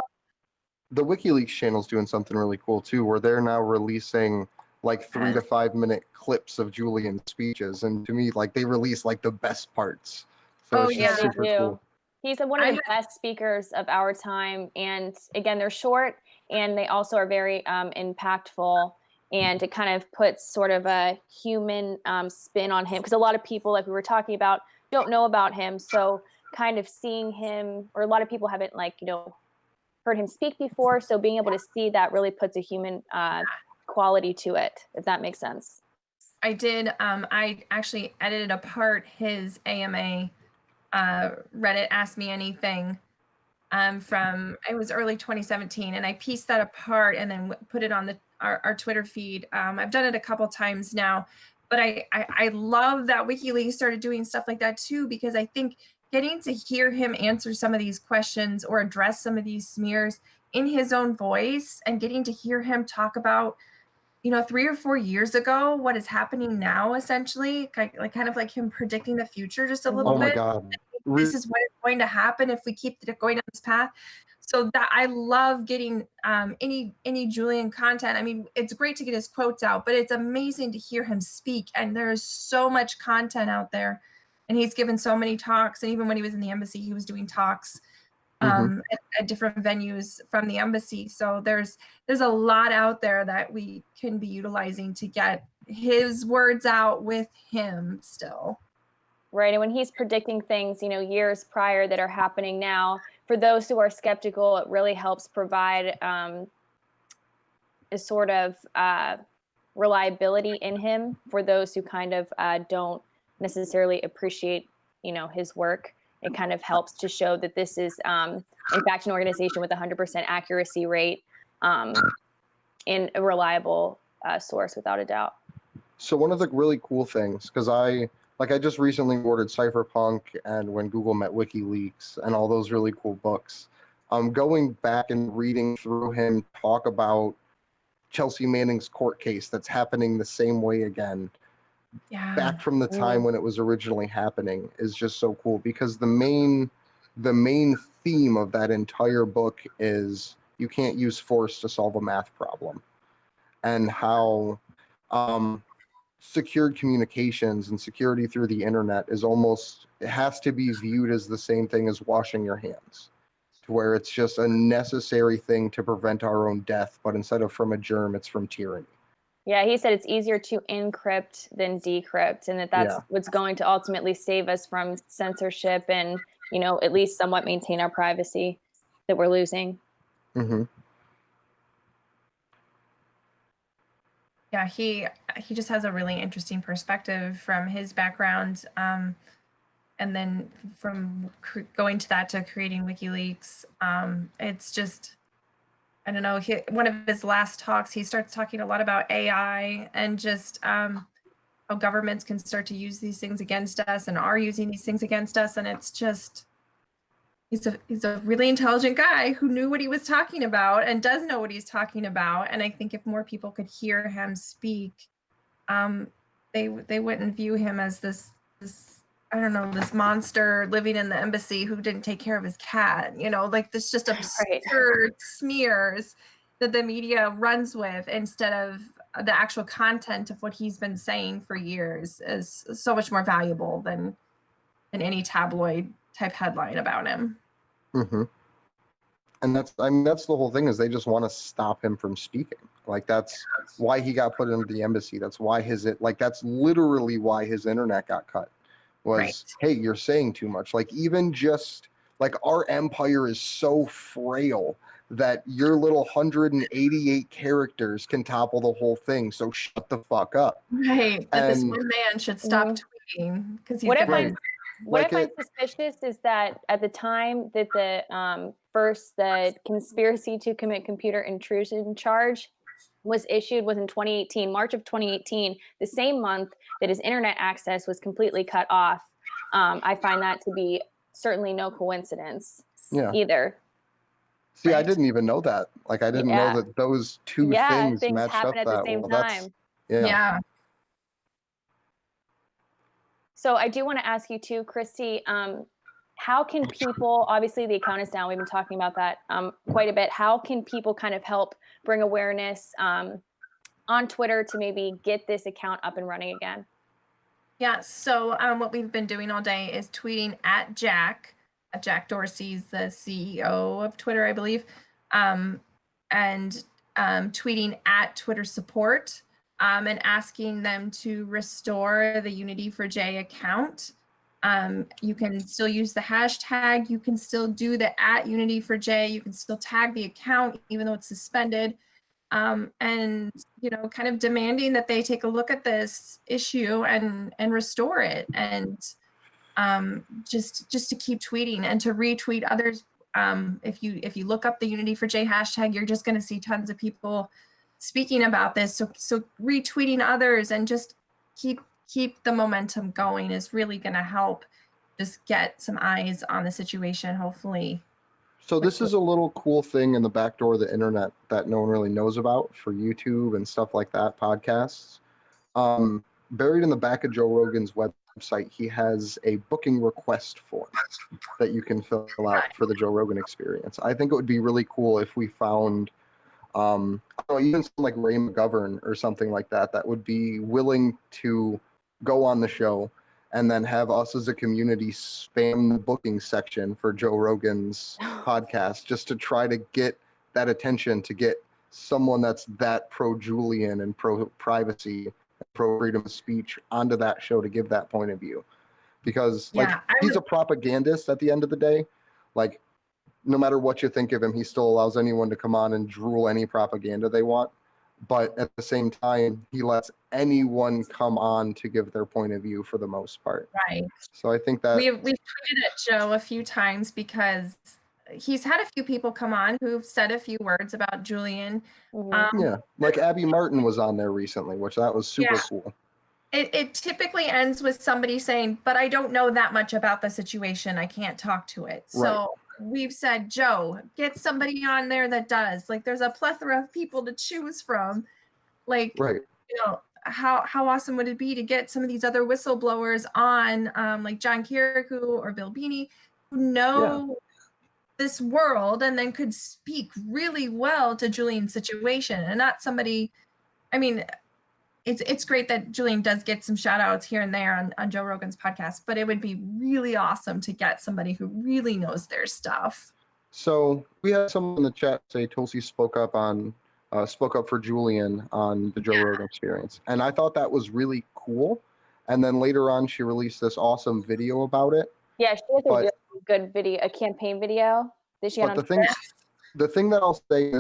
The WikiLeaks channel's doing something really cool too, where they're now releasing like 3 to 5 minute clips of Julian's speeches, and to me, like, they release like the best parts. So it's just super cool. He's one of the best speakers of our time, and again, they're short, and they also are very impactful, and it kind of puts sort of a human spin on him, because a lot of people, like we were talking about, don't know about him. So kind of seeing him, or a lot of people haven't heard him speak before, so being able to see that really puts a human quality to it, if that makes sense. I did. I actually edited apart his AMA Reddit Ask Me Anything from, it was early 2017, and I pieced that apart and then put it on our Twitter feed. I've done it a couple times now, but I love that WikiLeaks started doing stuff like that too, because I think getting to hear him answer some of these questions or address some of these smears in his own voice, and getting to hear him talk about 3 or 4 years ago what is happening now, essentially, like kind of like him predicting the future just a little bit. Oh my God. this is what is going to happen if we keep going down this path. So that I love getting any Julian content. I mean, it's great to get his quotes out, but it's amazing to hear him speak. And there's so much content out there, and he's given so many talks. And even when he was in the embassy, he was doing talks at different venues from the embassy. So there's a lot out there that we can be utilizing to get his words out with him still. Right. And when he's predicting things, years prior that are happening now, for those who are skeptical, it really helps provide a sort of reliability in him for those who kind of don't necessarily appreciate, his work. It kind of helps to show that this is, in fact, an organization with 100% accuracy rate and a reliable source, without a doubt. So one of the really cool things, because I just recently ordered Cypherpunk and When Google Met WikiLeaks and all those really cool books. Going back and reading through him talk about Chelsea Manning's court case that's happening the same way again, back from the time when it was originally happening, is just so cool, because the main theme of that entire book is you can't use force to solve a math problem, and how secured communications and security through the internet it has to be viewed as the same thing as washing your hands, to where it's just a necessary thing to prevent our own death, but instead of from a germ, it's from tyranny. Yeah, he said it's easier to encrypt than decrypt, and that's what's going to ultimately save us from censorship and, at least somewhat maintain our privacy that we're losing. Mm-hmm. Yeah, he just has a really interesting perspective from his background, and then from going to that to creating WikiLeaks. It's just, I don't know. One of his last talks, he starts talking a lot about AI and just how governments can start to use these things against us and are using these things against us, and it's just. He's a really intelligent guy who knew what he was talking about and does know what he's talking about. And I think if more people could hear him speak, they wouldn't view him as this I don't know, this monster living in the embassy who didn't take care of his cat. Like this just absurd smears that the media runs with instead of the actual content of what he's been saying for years is so much more valuable than any tabloid type headline about him. Mm-hmm. And that's the whole thing, is they just want to stop him from speaking. Like, that's why he got put into the embassy. That's why that's literally why his internet got cut, was, hey, you're saying too much. Like, even just like, our empire is so frail that your little 188 characters can topple the whole thing. So shut the fuck up. Right. That this one man should stop tweeting because he's What I find suspicious is that at the time that the conspiracy to commit computer intrusion charge was issued was in 2018, March of 2018, the same month that his internet access was completely cut off. I find that to be certainly no coincidence either. See, I didn't even know that. Like, I didn't know that those two things matched up at the same time. Yeah. So I do want to ask you too, Christy, how can people, obviously the account is down, we've been talking about that quite a bit. How can people kind of help bring awareness on Twitter to maybe get this account up and running again? Yeah, so what we've been doing all day is tweeting at Jack Dorsey's the CEO of Twitter, I believe, and tweeting at Twitter support. And asking them to restore the Unity4J account. You can still use the hashtag. You can still do the @Unity4J. You can still tag the account, even though it's suspended. And, kind of demanding that they take a look at this issue and restore it. And just to keep tweeting and to retweet others. If you look up the Unity4J hashtag, you're just going to see tons of people speaking about this. So retweeting others and just keep the momentum going is really going to help just get some eyes on the situation, hopefully. So this is a little cool thing in the back door of the internet that no one really knows about for YouTube and stuff like that, podcasts. Buried in the back of Joe Rogan's website website, he has a booking request form that you can fill out for the Joe Rogan Experience. I think it would be really cool if we found, even something like Ray McGovern or something like that, that would be willing to go on the show and then have us as a community spam the booking section for Joe Rogan's podcast, just to try to get that attention, to get someone that's that pro-Julian and pro-privacy, pro-freedom of speech onto that show to give that point of view. Because he's a propagandist at the end of the day. Like, no matter what you think of him, he still allows anyone to come on and drool any propaganda they want. But at the same time, he lets anyone come on to give their point of view for the most part. Right. So I think that we've tweeted at Joe a few times because he's had a few people come on who've said a few words about Julian. Like Abby Martin was on there recently, which that was super cool. It typically ends with somebody saying, but I don't know that much about the situation. I can't talk to it. So we've said, Joe, get somebody on there that does. Like, there's a plethora of people to choose from. Like, how awesome would it be to get some of these other whistleblowers on, like John Kirikou or Bill Beeney, who know this world and then could speak really well to Julian's situation, and not somebody, I mean, it's great that Julian does get some shout outs here and there on Joe Rogan's podcast, but it would be really awesome to get somebody who really knows their stuff. So we had someone in the chat say Tulsi spoke up for Julian on the Joe Rogan Experience. And I thought that was really cool. And then later on, she released this awesome video about it. Yeah, she has a really good video, a campaign video that she had on Twitter. The thing that I'll say,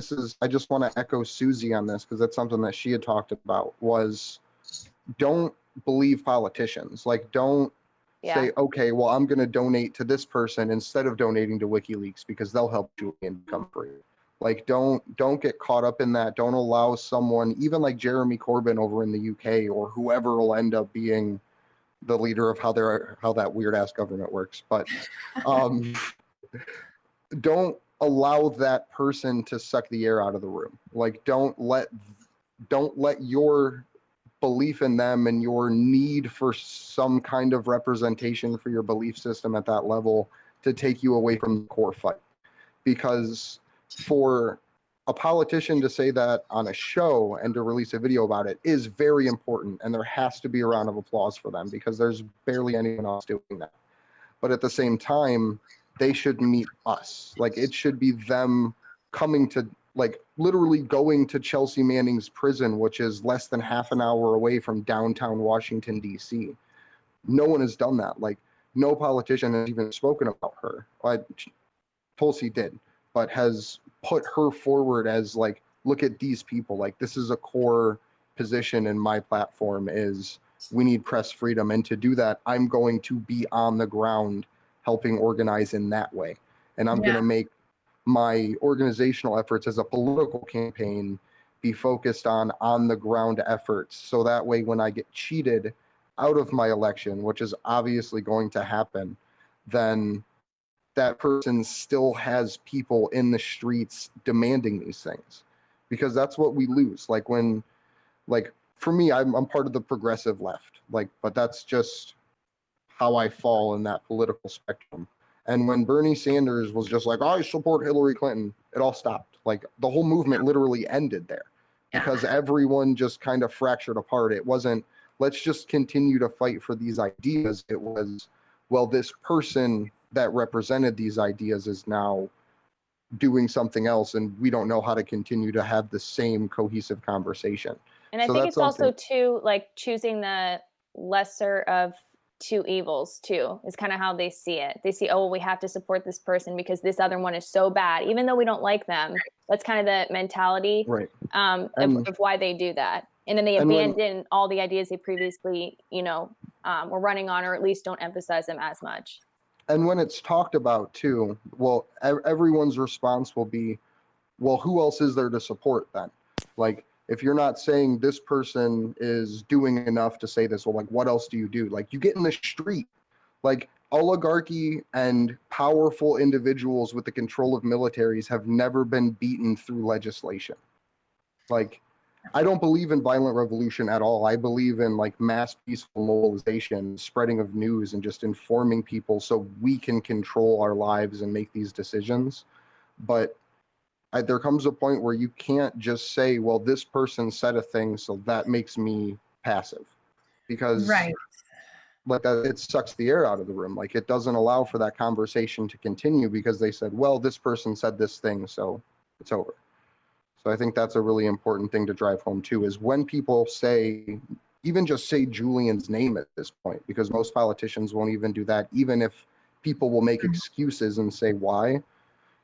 I just want to echo Susie on this, because that's something that she had talked about, was don't believe politicians. Like, don't say, okay, well, I'm going to donate to this person instead of donating to WikiLeaks because they'll help Julian become free. Like, don't get caught up in that. Don't allow someone, even like Jeremy Corbyn over in the UK, or whoever will end up being the leader of how that weird ass government works. But don't allow that person to suck the air out of the room. Like, don't let your belief in them and your need for some kind of representation for your belief system at that level to take you away from the core fight. Because for a politician to say that on a show and to release a video about it is very important, and there has to be a round of applause for them, because there's barely anyone else doing that. But at the same time, they should meet us. Like, it should be them coming to, like, literally going to Chelsea Manning's prison, which is less than half an hour away from downtown Washington, D.C. No one has done that. Like, no politician has even spoken about her. Tulsi did, but has put her forward as, like, look at these people. Like, this is a core position in my platform, is we need press freedom. And to do that, I'm going to be on the ground helping organize in that way. And I'm going to make my organizational efforts as a political campaign be focused on the ground efforts. So that way, when I get cheated out of my election, which is obviously going to happen, then that person still has people in the streets demanding these things, because that's what we lose. Like, when, like, for me, I'm part of the progressive left, like, but that's just how I fall in that political spectrum. And when Bernie Sanders was just like, I support Hillary Clinton, it all stopped. Like, the whole movement literally ended there, because everyone just kind of fractured apart. It wasn't, let's just continue to fight for these ideas. It was, well, this person that represented these ideas is now doing something else, and we don't know how to continue to have the same cohesive conversation. And I think it's also too, like, choosing the lesser of two evils too, is kind of how they see it. They see, oh, well, we have to support this person because this other one is so bad, even though we don't like them. That's kind of the mentality of why they do that. And then they abandon all the ideas they previously, were running on, or at least don't emphasize them as much. And when it's talked about too, well, everyone's response will be, well, who else is there to support then? Like, if you're not saying this person is doing enough to say this, well, like, what else do you do? Like, you get in the street. Like, oligarchy and powerful individuals with the control of militaries have never been beaten through legislation. Like, I don't believe in violent revolution at all. I believe in like mass peaceful mobilization, spreading of news, and just informing people so we can control our lives and make these decisions. But there comes a point where you can't just say, well, this person said a thing, so that makes me passive. Because Right. like that, it sucks the air out of the room. Like it doesn't allow for that conversation to continue because they said, well, this person said this thing, so it's over. So I think that's a really important thing to drive home too, is when people say, even just say Julian's name at this point, because most politicians won't even do that, even if people will make excuses and say why.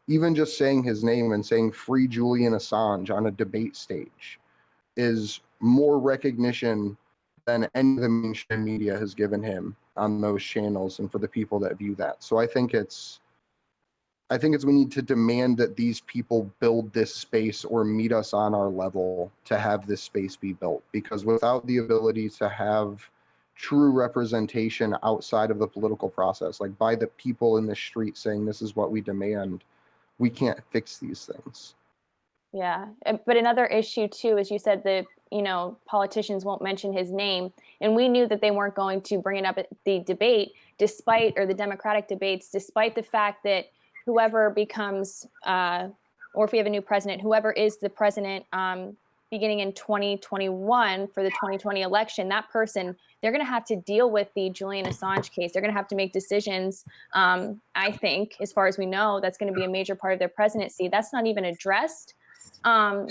Even just saying his name and saying free Julian Assange on a debate stage is more recognition than any of the mainstream media has given him on those channels and for the people that view that. So I think it's we need to demand that these people build this space or meet us on our level to have this space be built, because without the ability to have true representation outside of the political process, like by the people in the street saying this is what we demand, we can't fix these things. Yeah, but another issue too, as you said, politicians won't mention his name, and we knew that they weren't going to bring it up at the debate, the Democratic debates, despite the fact that whoever becomes, or if we have a new president, whoever is the president beginning in 2021 for the 2020 election, that person, they're going to have to deal with the Julian Assange case. They're going to have to make decisions. I think, as far as we know, that's going to be a major part of their presidency. That's not even addressed. And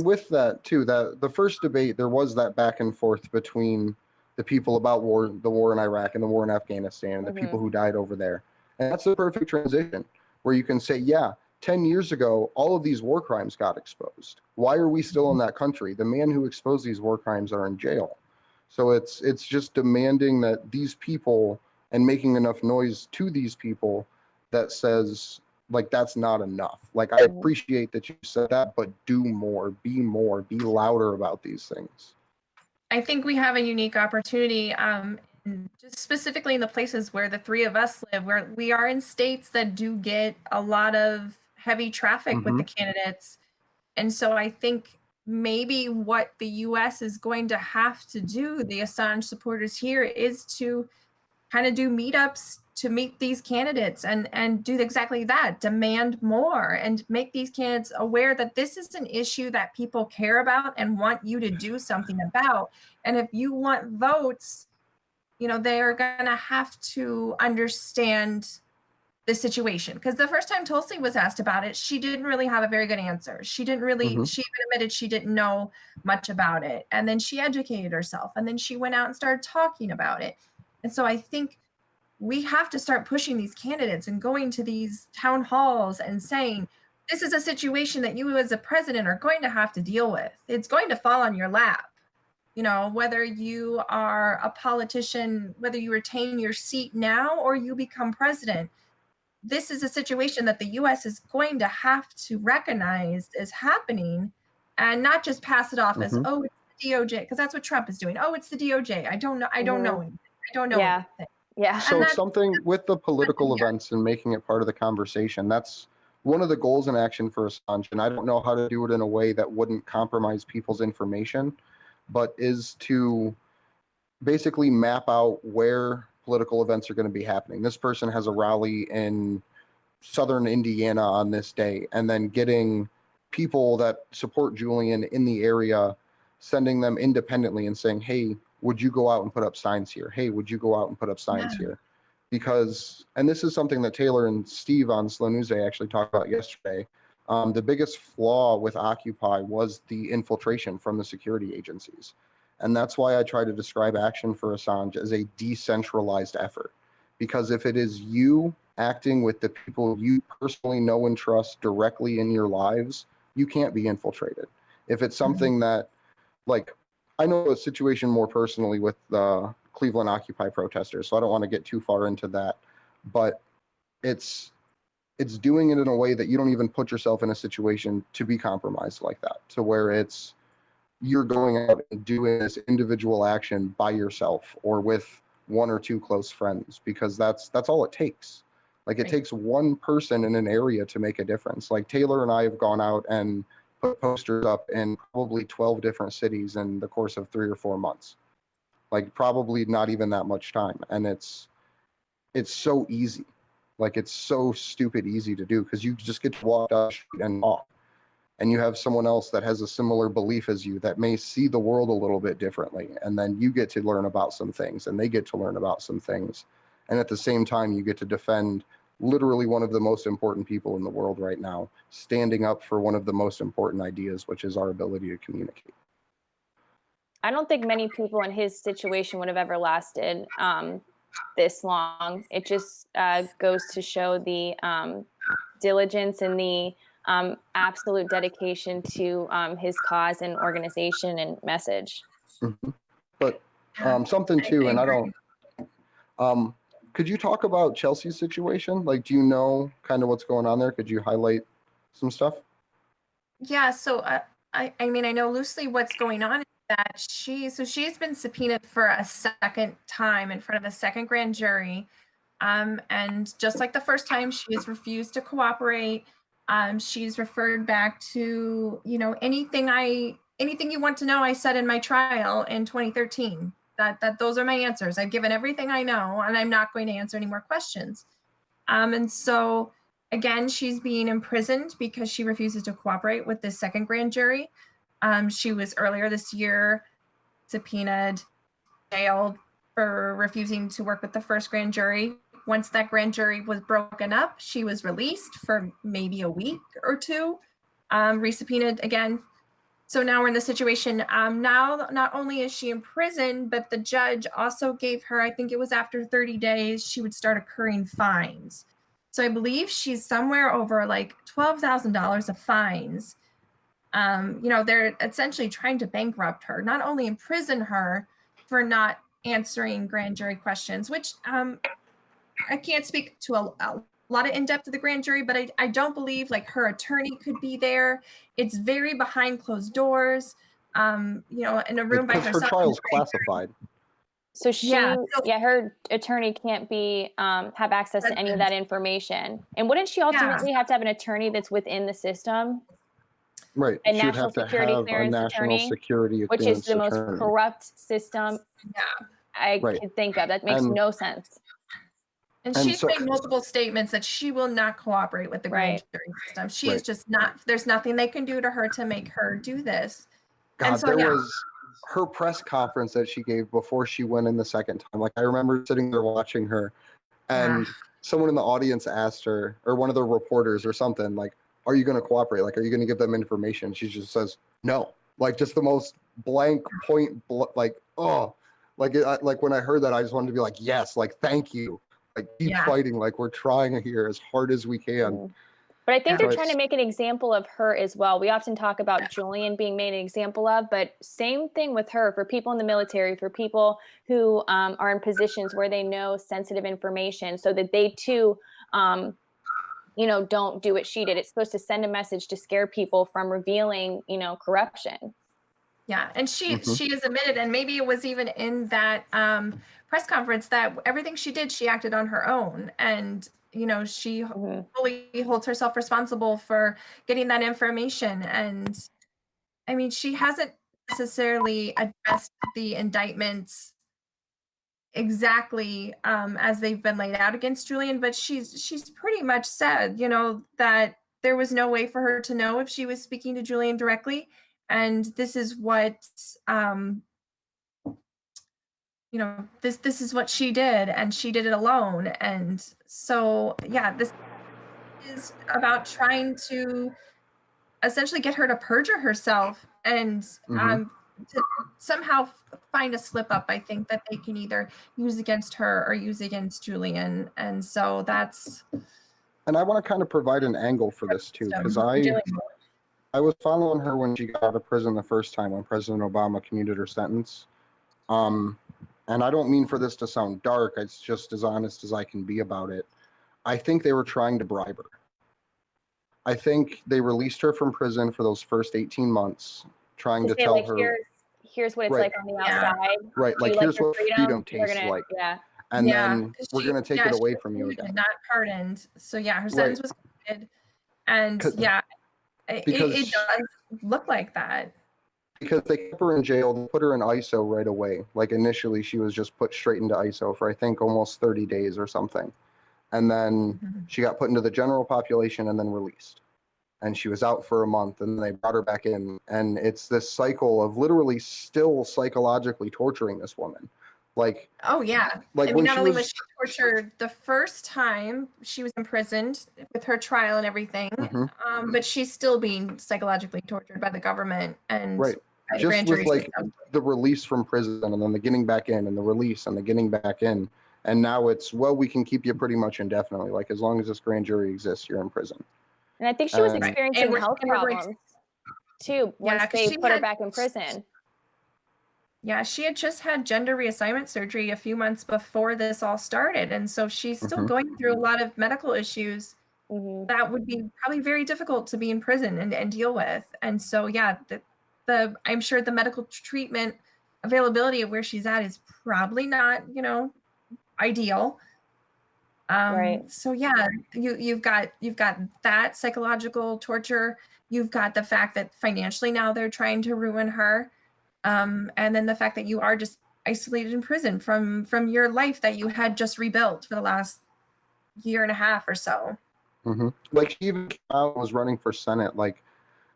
with that too, that the first debate, there was that back and forth between the people about the war in Iraq and the war in Afghanistan, and the people who died over there. And that's the perfect transition where you can say, yeah, 10 years ago, all of these war crimes got exposed. Why are we still in that country? The man who exposed these war crimes are in jail. So it's just demanding that these people, and making enough noise to these people that says, like, that's not enough. Like, I appreciate that you said that, but do more, be louder about these things. I think we have a unique opportunity, just specifically in the places where the three of us live, where we are in states that do get a lot of heavy traffic with the candidates. And so I think maybe what the US is going to have to do, the Assange supporters here, is to kind of do meetups to meet these candidates and do exactly that, demand more and make these candidates aware that this is an issue that people care about and want you to do something about. And if you want votes, they are going to have to understand the situation. Because the first time Tulsi was asked about it, she didn't really have a very good answer. She didn't really, she even admitted she didn't know much about it. And then she educated herself, and then she went out and started talking about it. And so I think we have to start pushing these candidates and going to these town halls and saying, this is a situation that you as a president are going to have to deal with. It's going to fall on your lap. Whether you are a politician, whether you retain your seat now or you become president, this is a situation that the US is going to have to recognize is happening and not just pass it off as, oh, it's the DOJ, because that's what Trump is doing. Oh, it's the DOJ. I don't know. I don't know anything. I don't know anything. Yeah. So something with the political events and making it part of the conversation, that's one of the goals in Action for Assange. And I don't know how to do it in a way that wouldn't compromise people's information, but is to basically map out where political events are going to be happening. This person has a rally in southern Indiana on this day, and then getting people that support Julian in the area, sending them independently and saying, hey, would you go out and put up signs here? Hey, would you go out and put up signs here? Because, and this is something that Taylor and Steve on Slow News Day actually talked about yesterday, the biggest flaw with Occupy was the infiltration from the security agencies. And that's why I try to describe Action for Assange as a decentralized effort. Because if it is you acting with the people you personally know and trust directly in your lives, you can't be infiltrated. If it's something that, like, I know a situation more personally with the Cleveland Occupy protesters, so I don't want to get too far into that, but it's doing it in a way that you don't even put yourself in a situation to be compromised like that, to where it's you're going out and doing this individual action by yourself or with one or two close friends, because that's all it takes. Like, it takes one person in an area to make a difference. Like, Taylor and I have gone out and put posters up in probably 12 different cities in the course of 3 or 4 months. Like probably not even that much time. And it's so easy. Like it's so stupid easy to do because you just get to walk down the street and talk. And you have someone else that has a similar belief as you that may see the world a little bit differently. And then you get to learn about some things and they get to learn about some things. And at the same time, you get to defend literally one of the most important people in the world right now, standing up for one of the most important ideas, which is our ability to communicate. I don't think many people in his situation would have ever lasted this long. It just goes to show the diligence and the absolute dedication to his cause and organization and message. Mm-hmm. But something too, and I don't, could you talk about Chelsea's situation? Like, do you know kind of what's going on there? Could you highlight some stuff? Yeah, so I mean, I know loosely what's going on is that she's been subpoenaed for a second time in front of a second grand jury. And just like the first time, she has refused to cooperate. She's referred back to, anything you want to know, I said in my trial in 2013, that those are my answers. I've given everything I know, and I'm not going to answer any more questions. And so again, she's being imprisoned because she refuses to cooperate with the second grand jury. She was earlier this year subpoenaed, jailed for refusing to work with the first grand jury. Once that grand jury was broken up, she was released for maybe a week or two, resubpoenaed again. So now we're in the situation. Now, not only is she in prison, but the judge also gave her, I think it was after 30 days, she would start accruing fines. So I believe she's somewhere over like $12,000 of fines. They're essentially trying to bankrupt her, not only imprison her for not answering grand jury questions, which I can't speak to a lot of in-depth of the grand jury, but I don't believe like her attorney could be there. It's very behind closed doors, in a room by herself. Her trial's classified. So her attorney can't be have access to any of that information. And wouldn't she ultimately have to have an attorney that's within the system? Right. A national security clearance attorney, which is the most corrupt system I could think of. That makes no sense. And she's made multiple statements that she will not cooperate with the grand jury system. She is just not, there's nothing they can do to her to make her do this. God, and so, there was her press conference that she gave before she went in the second time. Like I remember sitting there watching her and someone in the audience asked her, or one of the reporters or something, like, are you going to cooperate? Like, are you going to give them information? She just says, no. Like just the most blank point, like, oh, like when I heard that, I just wanted to be like, yes, like, thank you. Like keep fighting, like we're trying here as hard as we can. But I think they're trying to make an example of her as well. We often talk about Julian being made an example of, but same thing with her for people in the military, for people who are in positions where they know sensitive information so that they too, don't do what she did. It's supposed to send a message to scare people from revealing, corruption. Yeah, and she has admitted, and maybe it was even in that press conference, that everything she did, she acted on her own. And, she fully holds herself responsible for getting that information. And, I mean, she hasn't necessarily addressed the indictments exactly as they've been laid out against Julian, but she's pretty much said, that there was no way for her to know if she was speaking to Julian directly. And this is what, this is what she did, and she did it alone. And so, this is about trying to essentially get her to perjure herself and to somehow find a slip up, I think, that they can either use against her or use against Julian. And so that's. And I want to kind of provide an angle for this too, because I was following her when she got out of prison the first time when President Obama commuted her sentence. And I don't mean for this to sound dark, it's just as honest as I can be about it. I think they were trying to bribe her. I think they released her from prison for those first 18 months, trying to tell like, her, here's what it's like on the outside. Right, like here's what freedom tastes like. And then we're going to take it away from you again. Not pardoned. So her sentence was completed. And It does look like that. Because they kept her in jail, they put her in ISO right away. Like initially she was just put straight into ISO for I think almost 30 days or something. And then she got put into the general population and then released. And she was out for a month and they brought her back in. And it's this cycle of literally still psychologically torturing this woman. Like, oh yeah. Like I mean, not only was she tortured the first time she was imprisoned with her trial and everything, but she's still being psychologically tortured by the government and right. Just with like the release from prison and then the getting back in and the release and the getting back in. And now it's, well, we can keep you pretty much indefinitely. Like as long as this grand jury exists, you're in prison. And I think she was experiencing health problems too once they put her back in prison. Yeah, she had just had gender reassignment surgery a few months before this all started. And so she's still going through a lot of medical issues that would be probably very difficult to be in prison and deal with. And so, yeah, I'm sure the medical treatment availability of where she's at is probably not, ideal. Right. So yeah, you've got that psychological torture. You've got the fact that financially now they're trying to ruin her. And then the fact that you are just isolated in prison from your life that you had just rebuilt for the last year and a half or so. Like she even came out and was running for Senate, like,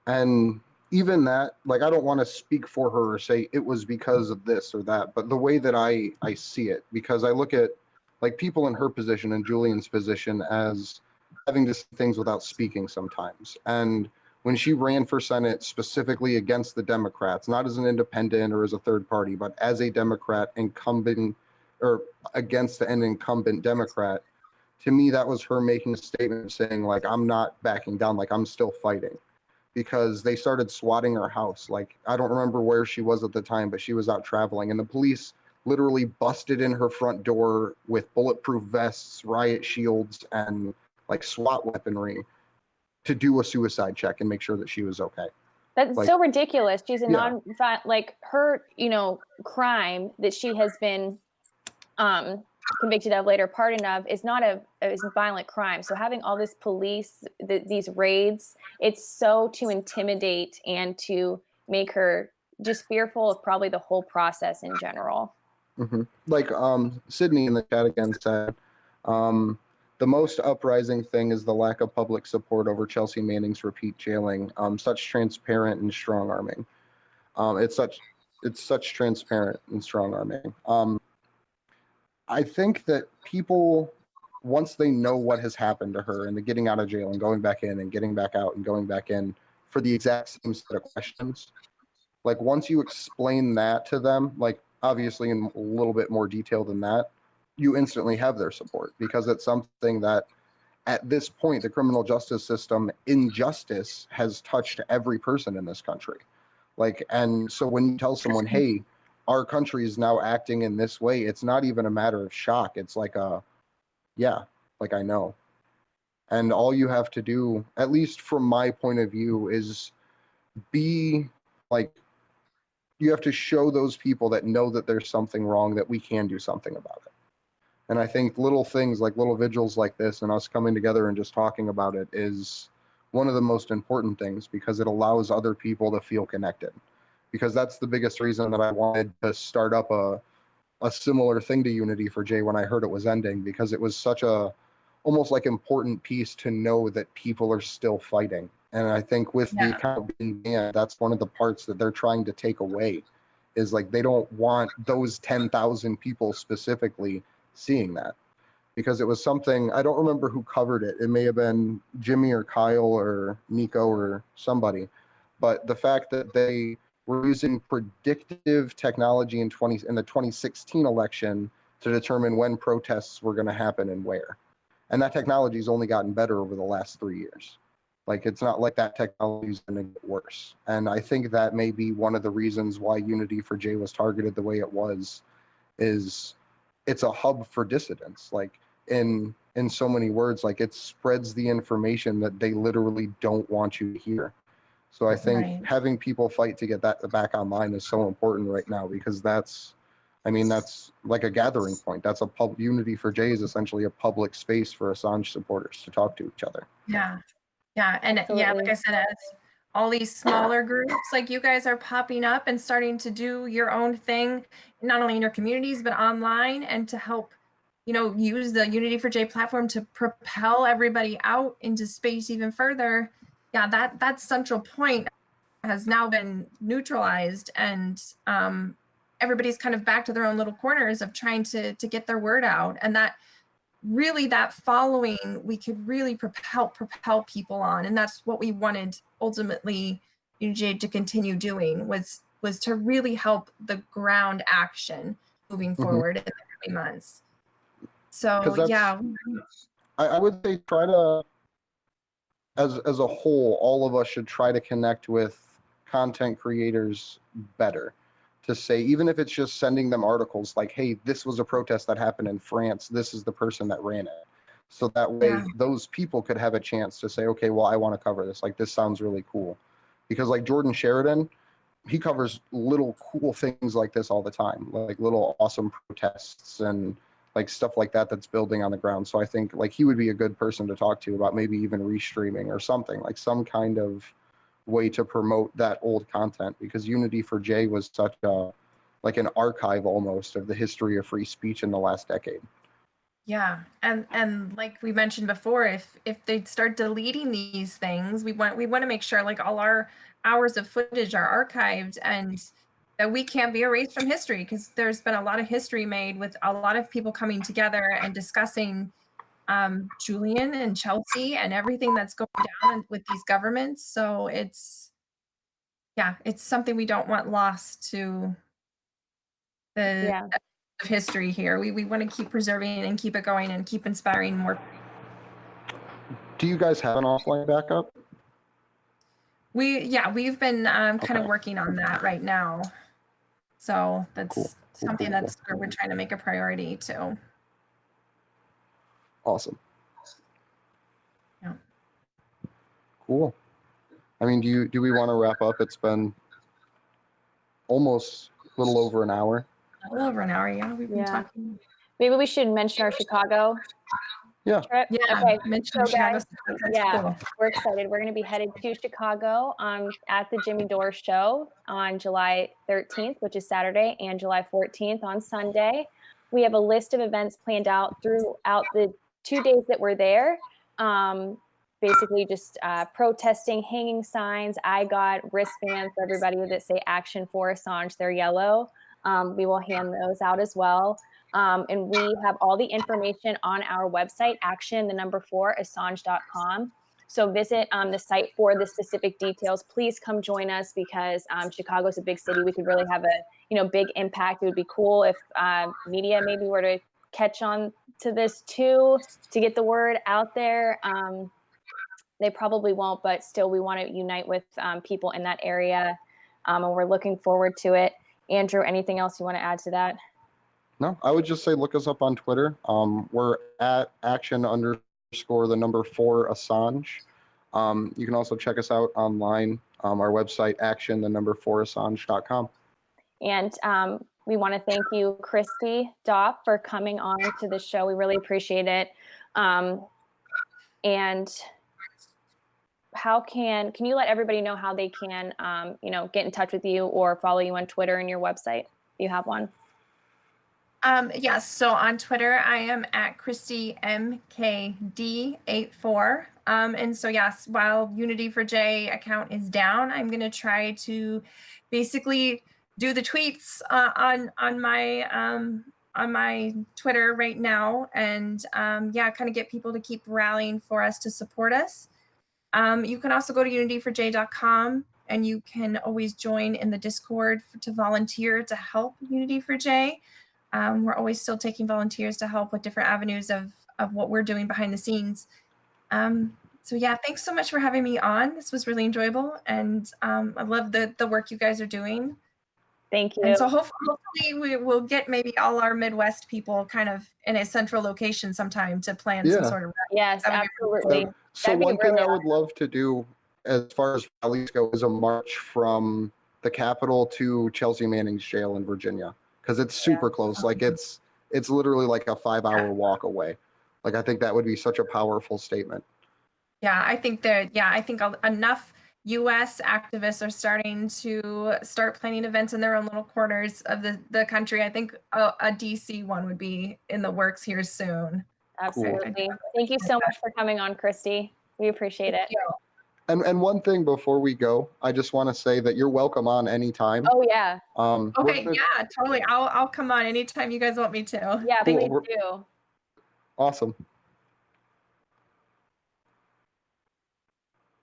and even that, like, I don't want to speak for her or say it was because of this or that, but the way that I see it, because I look at like people in her position and Julian's position as having to say things without speaking sometimes. And when she ran for Senate specifically against the Democrats, not as an independent or as a third party, but as a Democrat incumbent or against an incumbent Democrat, to me, that was her making a statement saying, like, I'm not backing down, like, I'm still fighting. Because they started swatting her house. Like, I don't remember where she was at the time, but she was out traveling. And the police literally busted in her front door with bulletproof vests, riot shields, and, like, SWAT weaponry to do a suicide check and make sure that she was okay. That's like, so ridiculous. She's a like her, crime that she has been convicted of, later pardoned of, is not a violent crime. So having all this police, these raids, it's so to intimidate and to make her just fearful of probably the whole process in general. Like Sydney in the chat again said, the most uprising thing is the lack of public support over Chelsea Manning's repeat jailing. Such transparent and strong arming. It's such transparent and strong arming. I think that people, once they know what has happened to her and the getting out of jail and going back in and getting back out and going back in for the exact same set of questions, like once you explain that to them, like obviously in a little bit more detail than that, you instantly have their support, because it's something that at this point, the criminal justice system, injustice has touched every person in this country. Like, and so when you tell someone, hey, our country is now acting in this way, it's not even a matter of shock. It's like like I know. And all you have to do, at least from my point of view, is be like, you have to show those people that know that there's something wrong, that we can do something about it. And I think little things like little vigils like this and us coming together and just talking about it is one of the most important things, because it allows other people to feel connected. Because that's the biggest reason that I wanted to start up a similar thing to Unity for Jay when I heard it was ending, because it was such a almost like important piece to know that people are still fighting. And I think with the account being banned, that's one of the parts that they're trying to take away, is like they don't want those 10,000 people specifically seeing that, because it was something, I don't remember who covered it. It may have been Jimmy or Kyle or Nico or somebody, but the fact that they were using predictive technology in the 2016 election to determine when protests were going to happen and where. And that technology's only gotten better over the last 3 years. Like, it's not like that technology's going to get worse. And I think that may be one of the reasons why Unity for J was targeted the way it was, is it's a hub for dissidents. Like, in so many words, like, it spreads the information that they literally don't want you to hear. So I think having people fight to get that back online is so important right now, because that's like a gathering point. That's Unity for J is essentially a public space for Assange supporters to talk to each other. Yeah. And absolutely. Yeah, like I said, all these smaller groups like you guys are popping up and starting to do your own thing, not only in your communities, but online, and to help, use the Unity for J platform to propel everybody out into space even further. Yeah, that central point has now been neutralized, and everybody's kind of back to their own little corners of trying to get their word out. And that following, we could really propel people on, and that's what we wanted ultimately UJ to continue doing, was to really help the ground action moving forward in the coming months. So yeah, I would say try to, as a whole, all of us should try to connect with content creators better, to say, even if it's just sending them articles like, hey, this was a protest that happened in France, this is the person that ran it, so that way those people could have a chance to say, okay, well, I want to cover this, like, this sounds really cool. Because like Jordan Sheridan, he covers little cool things like this all the time, like little awesome protests and like stuff like that that's building on the ground. So I think like he would be a good person to talk to about maybe even restreaming or something, like some kind of way to promote that old content, because Unity for J was such a, like an archive almost of the history of free speech in the last decade. Yeah, and like we mentioned before, if they start deleting these things, we want to make sure like all our hours of footage are archived and that we can't be erased from history, because there's been a lot of history made with a lot of people coming together and discussing Julian and Chelsea and everything that's going down with these governments. So it's something we don't want lost to the of history here. We want to keep preserving and keep it going and keep inspiring more. Do you guys have an offline backup? We've been kind of working on that right now. So that's something that's where we're trying to make a priority too. Awesome. Yeah. Cool. I mean, do we want to wrap up? It's been almost a little over an hour. A little over an hour, yeah. We've been talking. Maybe we should mention our Chicago trip. Yeah. Okay. Mention So guys, cool. we're excited. We're going to be headed to Chicago at the Jimmy Dore Show on July 13th, which is Saturday, and July 14th on Sunday. We have a list of events planned out throughout the 2 days that we're there. Basically just protesting, hanging signs. I got wristbands for everybody that say Action for Assange. They're yellow. We will hand those out as well. And we have all the information on our website, action4assange.com. So visit the site for the specific details. Please come join us, because Chicago's a big city. We could really have a big impact. It would be cool if media maybe were to catch on to this too, to get the word out there. They probably won't, but still we want to unite with people in that area, and we're looking forward to it. Andrew, anything else you want to add to that? No, I would just say look us up on Twitter. We're at action_4 Assange. You can also check us out online. Our website, action4assange.com. And we want to thank you, Christy Dopp, for coming on to the show. We really appreciate it. And can you let everybody know how they can, get in touch with you or follow you on Twitter and your website? Do you have one? Yes. So on Twitter, I am at ChristyMKD84. And so yes, while Unity for J account is down, I'm going to try to basically do the tweets on my Twitter right now, and kind of get people to keep rallying for us to support us. You can also go to unityforj.com, and you can always join in the Discord to volunteer to help Unity for J. We're always still taking volunteers to help with different avenues of what we're doing behind the scenes. So yeah, thanks so much for having me on. This was really enjoyable, and I love the work you guys are doing. Thank you. And so hopefully we will get maybe all our Midwest people kind of in a central location sometime to plan some sort of rally. Yes, absolutely. So one thing I would love to do as far as rallies go is a march from the Capitol to Chelsea Manning's jail in Virginia, because it's super close. Like it's literally like a 5-hour walk away. Like I think that would be such a powerful statement. Yeah, I think enough US activists are starting to planning events in their own little corners of the country. I think a DC one would be in the works here soon. Absolutely. Thank you so much for coming on, Christy. We appreciate it. And one thing before we go, I just want to say that you're welcome on anytime. Oh yeah. Okay, yeah, totally. I'll come on anytime you guys want me to. Yeah, Cool. please do. Awesome.